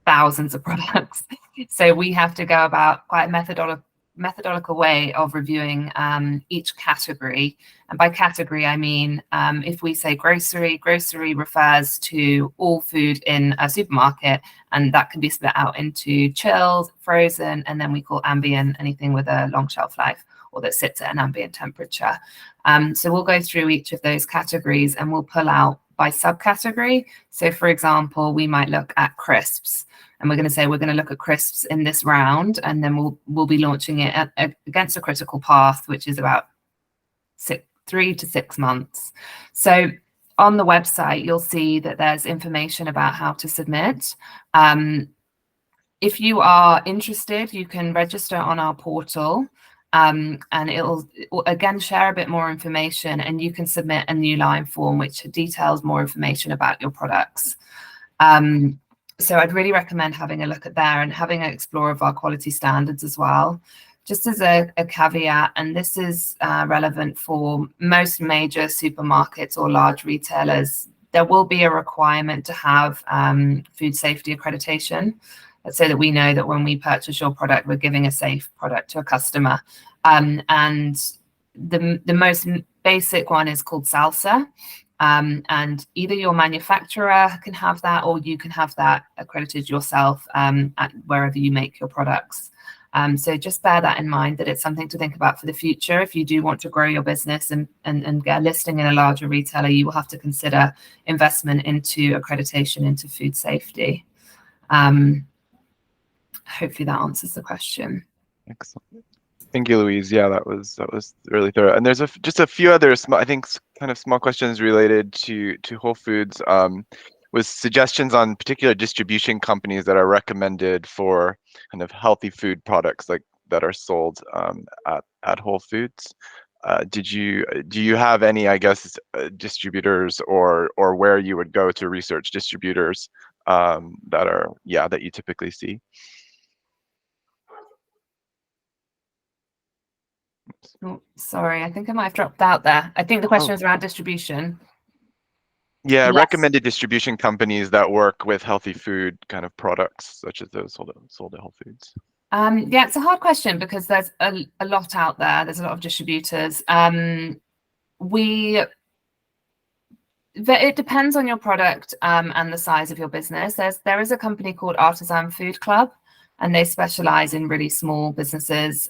thousands of products. So we have to go about quite a methodological way of reviewing each category. And by category, I mean, if we say grocery, grocery refers to all food in a supermarket, and that can be split out into chilled, frozen, and then we call ambient anything with a long shelf life or that sits at an ambient temperature. So we'll go through each of those categories and we'll pull out by subcategory. So for example, we might look at crisps, and we're going to say we're going to look at crisps in this round, and then we'll be launching it against a critical path, which is about 3 to 6 months. So on the website, you'll see that there's information about how to submit. If you are interested, you can register on our portal, and it'll again share a bit more information, and you can submit a new line form which details more information about your products. So I'd really recommend having a look at there and having an explore of our quality standards as well. Just as a caveat, and this is relevant for most major supermarkets or large retailers, there will be a requirement to have food safety accreditation, so that we know that when we purchase your product, we're giving a safe product to a customer. And the most basic one is called SALSA. And either your manufacturer can have that, or you can have that accredited yourself at wherever you make your products. So just bear that in mind, that it's something to think about for the future. If you do want to grow your business and get a listing in a larger retailer, you will have to consider investment into accreditation into food safety. Hopefully that answers the question. Excellent. Thank you, Louise. Yeah, that was really thorough. And there's just a few other I think kind of small questions related to Whole Foods, with suggestions on particular distribution companies that are recommended for kind of healthy food products like that are sold at Whole Foods. Do you have any, I guess, distributors or where you would go to research distributors that you typically see? Oh, sorry, I think I might have dropped out there. I think the question was around distribution. Yeah, Yes. Recommended distribution companies that work with healthy food kind of products, such as those sold at Whole Foods. Yeah, it's a hard question because there's a lot out there. There's a lot of distributors. It depends on your product and the size of your business. There is a company called Artisan Food Club, and they specialize in really small businesses,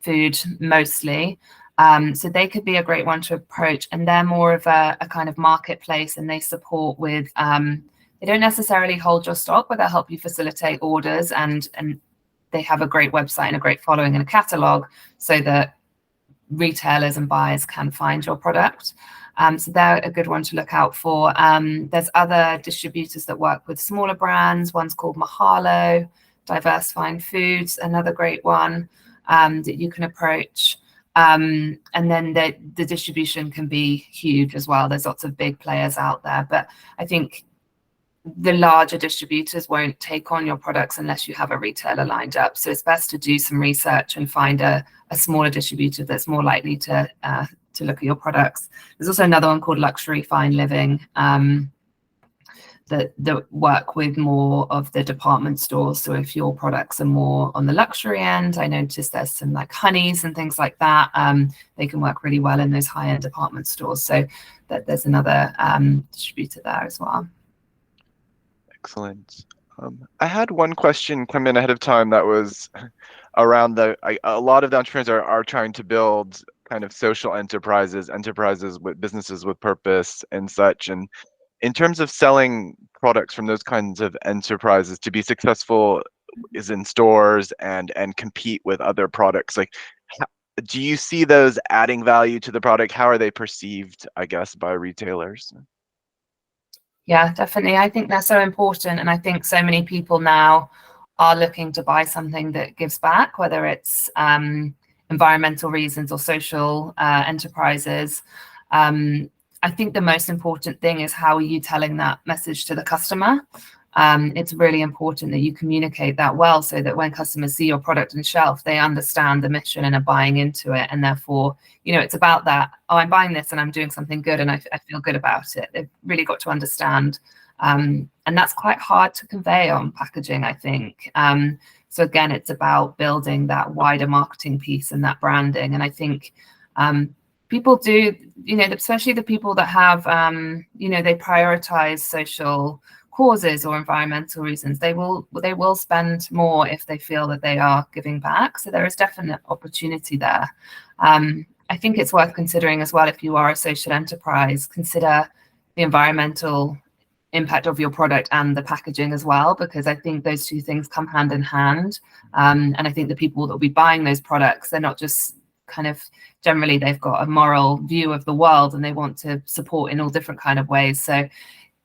food mostly. So they could be a great one to approach, and they're more of a kind of marketplace, and they support with, they don't necessarily hold your stock, but they'll help you facilitate orders, and they have a great website and a great following and a catalog so that retailers and buyers can find your product. So they're a good one to look out for. There's other distributors that work with smaller brands. One's called Mahalo, Diverse Fine Foods, another great one that you can approach. And then the distribution can be huge as well. There's lots of big players out there, but I think the larger distributors won't take on your products unless you have a retailer lined up. So it's best to do some research and find a smaller distributor that's more likely to look at your products. There's also another one called Luxury Fine Living that work with more of the department stores. So if your products are more on the luxury end, I noticed there's some like honeys and things like that. They can work really well in those high-end department stores. So there's another distributor there as well. Excellent. I had one question come in ahead of time that was around a lot of the entrepreneurs are trying to build kind of social enterprises with businesses with purpose and such. And in terms of selling products from those kinds of enterprises to be successful is in stores and compete with other products, like do you see those adding value to the product? How are they perceived, I guess, by retailers? Yeah, definitely. I think they're so important. And I think so many people now are looking to buy something that gives back, whether it's environmental reasons or social enterprises. I think the most important thing is how are you telling that message to the customer? it's really important that you communicate that well, so that when customers see your product on shelf, they understand the mission and are buying into it. And therefore, you know, it's about that, oh, I'm buying this and I'm doing something good and I feel good about it. They've really got to understand. And that's quite hard to convey on packaging, I think. So again, it's about building that wider marketing piece and that branding. And I think people do, you know, especially the people that have, you know, they prioritize social causes or environmental reasons, they will spend more if they feel that they are giving back. So there is definite opportunity there. I think it's worth considering as well, if you are a social enterprise, consider the environmental impact of your product and the packaging as well, because I think those two things come hand in hand. And I think the people that will be buying those products, they're not just kind of, generally they've got a moral view of the world and they want to support in all different kind of ways. So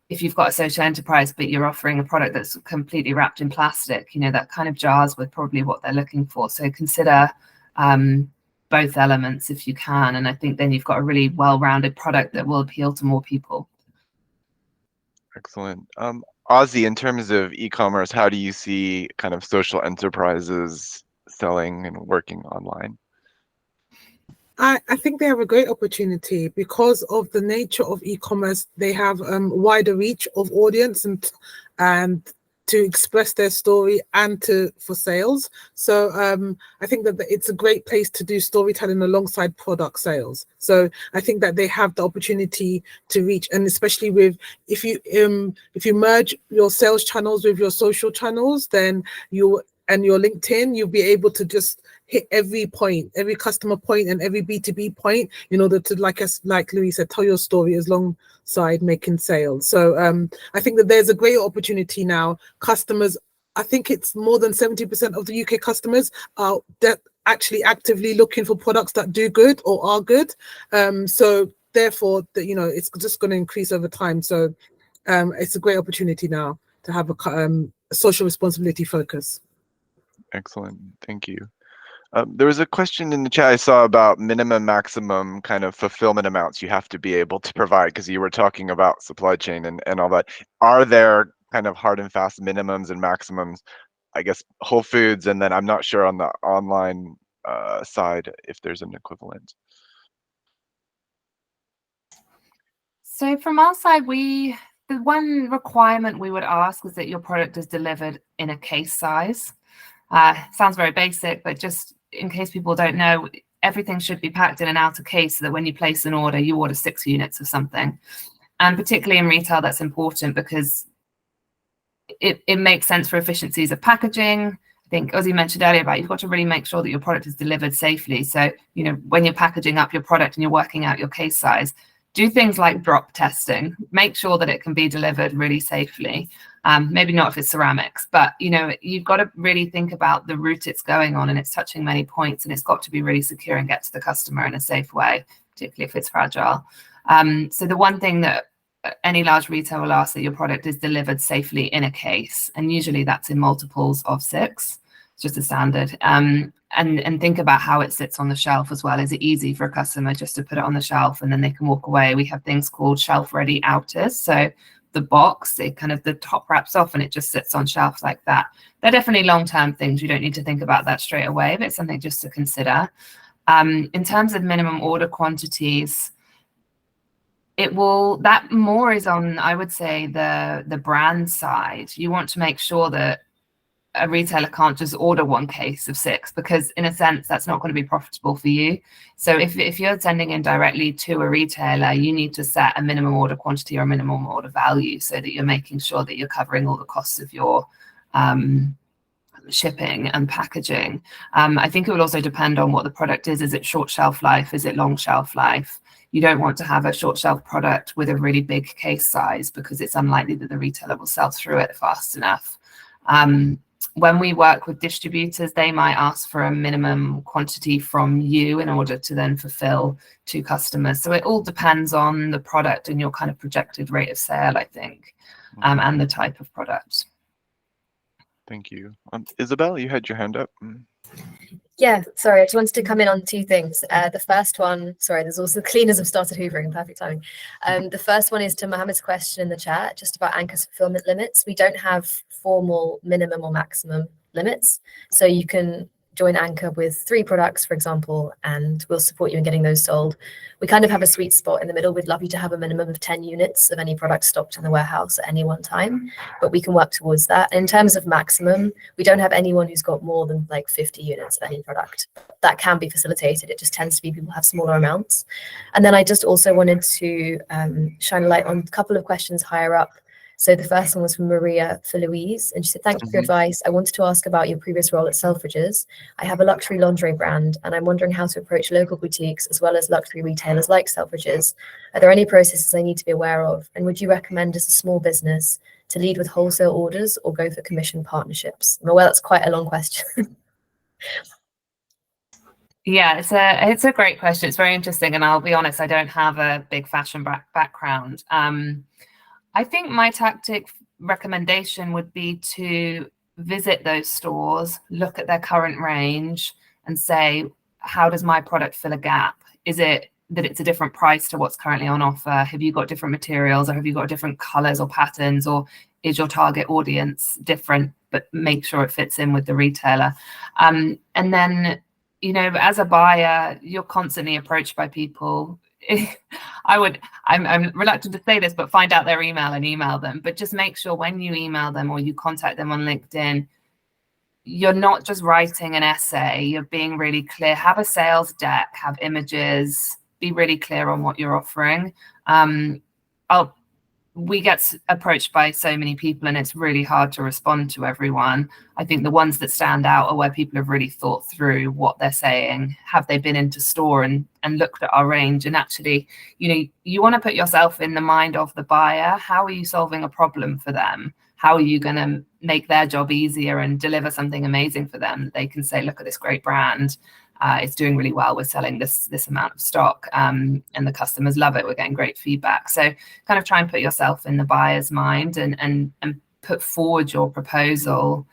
if you've got a social enterprise but you're offering a product that's completely wrapped in plastic, you know, that kind of jars with probably what they're looking for. So consider both elements if you can, and I think then you've got a really well-rounded product that will appeal to more people. Excellent. Ozie, in terms of e-commerce, how do you see kind of social enterprises selling and working online? I think they have a great opportunity because of the nature of e-commerce. They have wider reach of audience and to express their story and for sales. So I think that it's a great place to do storytelling alongside product sales. So I think that they have the opportunity to reach, and especially with if you merge your sales channels with your social channels, then your LinkedIn, you'll be able to just hit every point, every customer point and every B2B point in order to, like Louise said, tell your story alongside making sales. So I think that there's a great opportunity now. Customers, I think it's more than 70% of the UK customers are actually actively looking for products that do good or are good. So therefore, you know, it's just going to increase over time. So it's a great opportunity now to have a social responsibility focus. Excellent. Thank you. There was a question in the chat I saw about minimum, maximum kind of fulfillment amounts you have to be able to provide, because you were talking about supply chain and all that. Are there kind of hard and fast minimums and maximums? I guess Whole Foods, and then I'm not sure on the online side if there's an equivalent. So from our side, the one requirement we would ask is that your product is delivered in a case size. Sounds very basic, but just in case people don't know, everything should be packed in an outer case so that when you place an order, you order 6 units of something. And particularly in retail, that's important because it makes sense for efficiencies of packaging. I think Ozie mentioned earlier about you've got to really make sure that your product is delivered safely. So, you know, when you're packaging up your product and you're working out your case size, do things like drop testing. Make sure that it can be delivered really safely. Maybe not if it's ceramics, but you know, you've got to really think about the route it's going on, and it's touching many points, and it's got to be really secure and get to the customer in a safe way, particularly if it's fragile. So the one thing that any large retailer will ask that your product is delivered safely in a case, and usually that's in multiples of 6. It's just a standard. And think about how it sits on the shelf as well. Is it easy for a customer just to put it on the shelf and then they can walk away? We have things called shelf-ready outers. So the box, it kind of the top wraps off and it just sits on shelves like that. They're definitely long-term things. You don't need to think about that straight away, but it's something just to consider. In terms of minimum order quantities, that more is on, I would say, the brand side. You want to make sure that a retailer can't just order 1 case of 6, because in a sense that's not going to be profitable for you. So if you're sending in directly to a retailer, you need to set a minimum order quantity or a minimum order value so that you're making sure that you're covering all the costs of your shipping and packaging. I think it will also depend on what the product is. Is it short shelf life? Is it long shelf life? You don't want to have a short shelf product with a really big case size because it's unlikely that the retailer will sell through it fast enough. When we work with distributors, they might ask for a minimum quantity from you in order to then fulfill to customers. So it all depends on the product and your kind of projected rate of sale, I think, and the type of product. Thank you. Isabel, you had your hand up. Yeah, sorry, I just wanted to come in on two things. The first one, sorry, there's also the cleaners have started hoovering, perfect timing. The first one is to Mohammed's question in the chat, just about ANQA's fulfillment limits. We don't have formal minimum or maximum limits. So you can join ANQA with 3 products, for example, and we'll support you in getting those sold. We kind of have a sweet spot in the middle. We'd love you to have a minimum of 10 units of any product stocked in the warehouse at any one time, but we can work towards that. In terms of maximum, we don't have anyone who's got more than like 50 units of any product. That can be facilitated. It just tends to be people have smaller amounts. And then I just also wanted to shine a light on a couple of questions higher up. So the first one was from Maria for Louise, and she said, thank you for your advice. I wanted to ask about your previous role at Selfridges. I have a luxury lingerie brand, and I'm wondering how to approach local boutiques as well as luxury retailers like Selfridges. Are there any processes I need to be aware of? And would you recommend as a small business to lead with wholesale orders or go for commission partnerships? I'm aware that's quite a long question. Yeah, it's a great question. It's very interesting, and I'll be honest, I don't have a big fashion background. I think my tactic recommendation would be to visit those stores, look at their current range, and say, how does my product fill a gap? Is it that it's a different price to what's currently on offer? Have you got different materials, or have you got different colors or patterns, or is your target audience different, but make sure it fits in with the retailer? And then, you know, as a buyer, you're constantly approached by people. I'm reluctant to say this, but find out their email and email them. But just make sure when you email them or you contact them on LinkedIn, you're not just writing an essay, you're being really clear. Have a sales deck, have images, be really clear on what you're offering. We get approached by so many people, and it's really hard to respond to everyone. I think the ones that stand out are where people have really thought through what they're saying. Have they been into store and looked at our range? And actually, you know, you want to put yourself in the mind of the buyer. How are you solving a problem for them? How are you going to make their job easier and deliver something amazing for them? They can say, look at this great brand. It's doing really well. We're selling this amount of stock, and the customers love it. We're getting great feedback. So kind of try and put yourself in the buyer's mind and put forward your proposal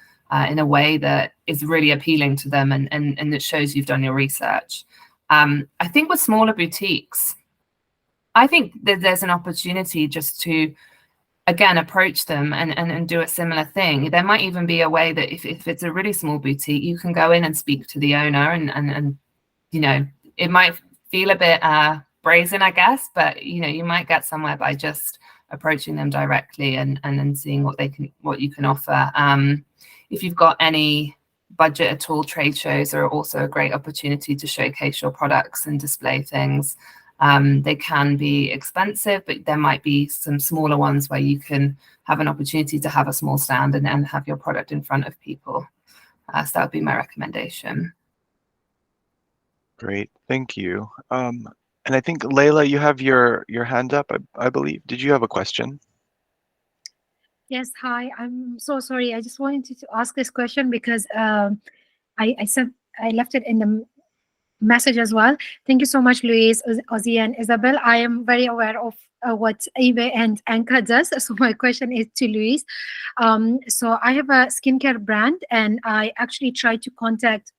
in a way that is really appealing to them and that shows you've done your research. I think with smaller boutiques, I think that there's an opportunity just to, again, approach them and do a similar thing. There might even be a way that if it's a really small boutique, you can go in and speak to the owner and you know, it might feel a bit brazen, I guess, but you know, you might get somewhere by just approaching them directly and then seeing what you can offer. If you've got any budget at all, trade shows are also a great opportunity to showcase your products and display things. They can be expensive, but there might be some smaller ones where you can have an opportunity to have a small stand and have your product in front of people. So that would be my recommendation. Great, thank you. And I think, Layla, you have your hand up, I believe. Did you have a question? Yes, hi. I'm so sorry. I just wanted to ask this question because I left it in the message as well. Thank you so much, Louise, Ozie, and Isabel. I am very aware of what eBay and ANQA does. So my question is to Louise. So I have a skincare brand, and I actually tried to contact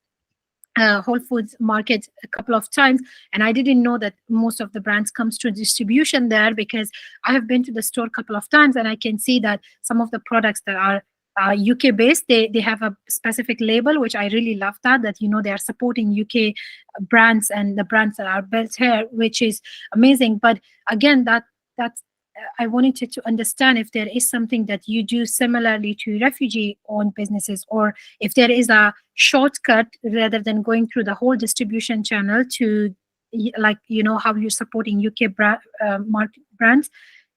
Whole Foods Market a couple of times, and I didn't know that most of the brands comes to distribution there, because I have been to the store a couple of times and I can see that some of the products that are UK based, they have a specific label, which I really love that you know they are supporting UK brands and the brands that are built here, which is amazing. But again, that's I wanted to understand if there is something that you do similarly to refugee-owned businesses, or if there is a shortcut rather than going through the whole distribution channel to, like, you know, how you're supporting UK market brands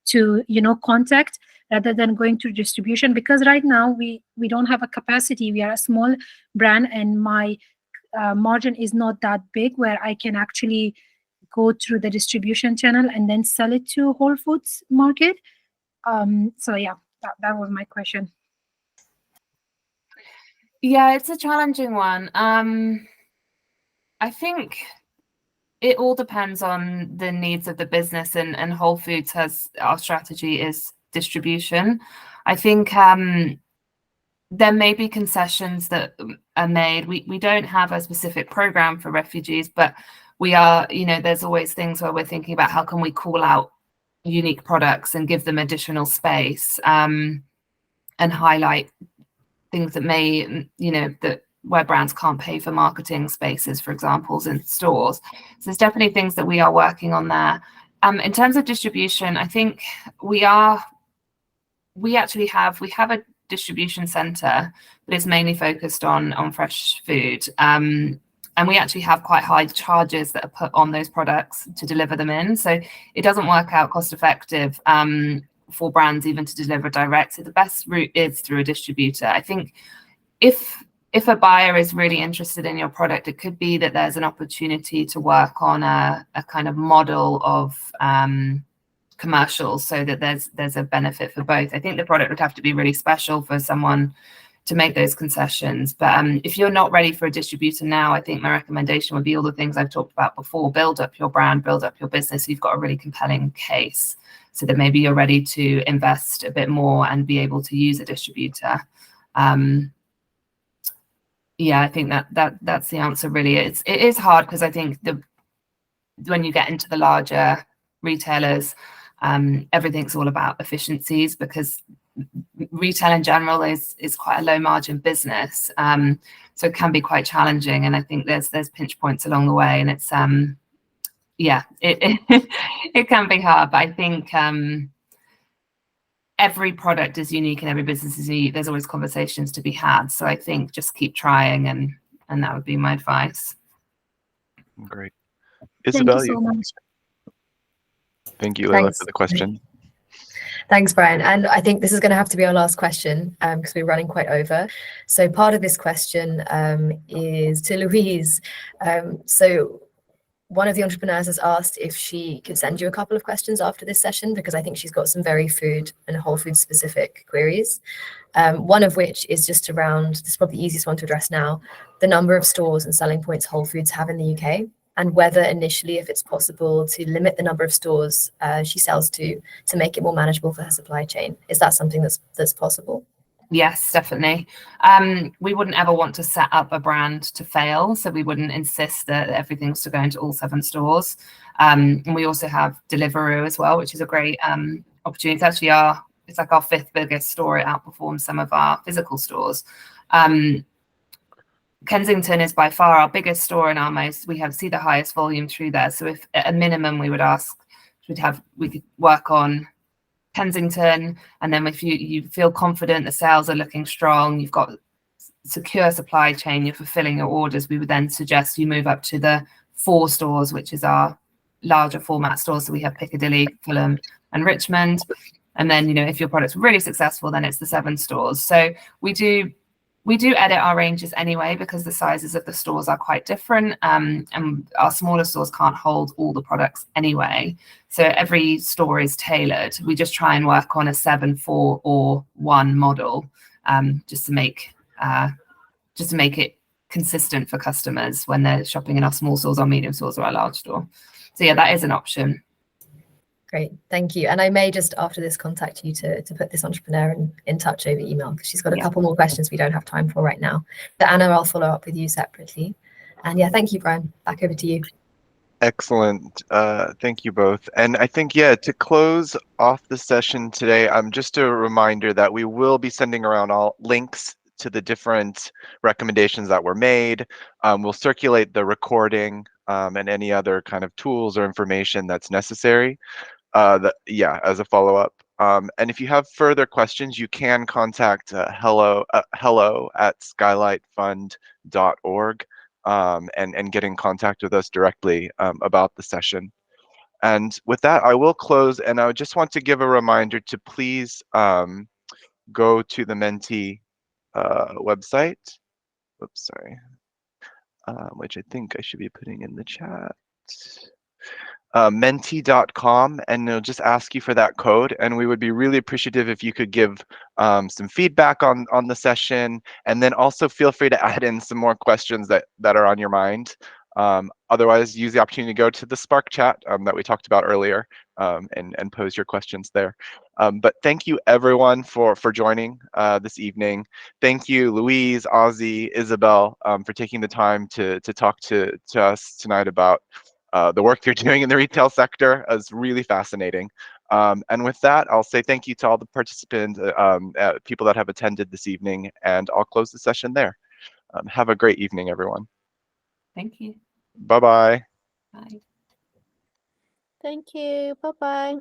to, you know, contact rather than going through distribution. Because right now we don't have a capacity. We are a small brand, and my margin is not that big where I can actually go through the distribution channel and then sell it to Whole Foods Market. So yeah, that was my question. Yeah, it's a challenging one. I think it all depends on the needs of the business, and Whole Foods has, our strategy is distribution. I think there may be concessions that are made. We don't have a specific program for refugees, but we are, there's always things where we're thinking about how can we call out unique products and give them additional space, and highlight things that may, that where brands can't pay for marketing spaces, for example, in stores. So there's definitely things that we are working on there. In terms of distribution, I think we have a distribution center, but it's mainly focused on fresh food. And we actually have quite high charges that are put on those products to deliver them in. So it doesn't work out cost effective for brands even to deliver direct. So the best route is through a distributor. I think if a buyer is really interested in your product, it could be that there's an opportunity to work on a kind of model of commercials so that there's a benefit for both. I think the product would have to be really special for someone to make those concessions. But if you're not ready for a distributor now, I think my recommendation would be all the things I've talked about before. Build up your brand, build up your business. So you've got a really compelling case so that maybe you're ready to invest a bit more and be able to use a distributor. Yeah, I think that's the answer really. It is hard because I think when you get into the larger retailers, everything's all about efficiencies because retail in general is quite a low margin business, so it can be quite challenging, and I think there's pinch points along the way, and it's it can be hard, but I think every product is unique and every business is unique. There's always conversations to be had, so I think just keep trying, and that would be my advice. Great. Isabel, thank you so much. Thank you, Leila, for the question. Thanks, Brian. And I think this is going to have to be our last question because we're running quite over. So part of this question is to Louise. So one of the entrepreneurs has asked if she could send you a couple of questions after this session, because I think she's got some very food and whole food specific queries. One of which is just around, this is probably the easiest one to address now, the number of stores and selling points Whole Foods have in the UK, and whether initially, if it's possible to limit the number of stores she sells to make it more manageable for her supply chain. Is that something that's possible? Yes, definitely. We wouldn't ever want to set up a brand to fail, so we wouldn't insist that everything's to go into all 7 stores. And we also have Deliveroo as well, which is a great opportunity. It's actually it's like our 5th biggest store. It outperforms some of our physical stores. Kensington is by far our biggest store and we see the highest volume through there. So if at a minimum we would ask, we could work on Kensington, and then if you feel confident the sales are looking strong, you've got secure supply chain, you're fulfilling your orders, we would then suggest you move up to the 4 stores, which is our larger format stores. So we have Piccadilly, Fulham and Richmond. And then, if your product's really successful, then it's the 7 stores. So we do edit our ranges anyway, because the sizes of the stores are quite different, and our smaller stores can't hold all the products anyway. So every store is tailored. We just try and work on a 7, 4 or 1 model, just to make it consistent for customers when they're shopping in our small stores, our medium stores, or our large store. So yeah, that is an option. Great, thank you. And I may just after this contact you to put this entrepreneur in touch over email, because she's got a couple more questions we don't have time for right now. But Anna, I'll follow up with you separately. And yeah, thank you, Brian. Back over to you. Excellent. Thank you both. And I think, to close off the session today, just a reminder that we will be sending around all links to the different recommendations that were made. We'll circulate the recording and any other kind of tools or information that's necessary. As a follow-up. And if you have further questions, you can contact hello@skylightfund.org and get in contact with us directly about the session. And with that, I will close, and I just want to give a reminder to please go to the Menti website. Oops, sorry. Which I think I should be putting in the chat. Menti.com, and it'll just ask you for that code, and we would be really appreciative if you could give some feedback on the session, and then also feel free to add in some more questions that are on your mind. Otherwise, use the opportunity to go to the Spark chat that we talked about earlier, and pose your questions there. But thank you everyone for joining this evening. Thank you, Louise, Ozie, Isabel, for taking the time to talk to us tonight about the work you're doing in the retail sector. Is really fascinating. And with that, I'll say thank you to all the participants, people that have attended this evening, and I'll close the session there. Have a great evening, everyone. Thank you. Bye-bye. Bye. Thank you. Bye-bye.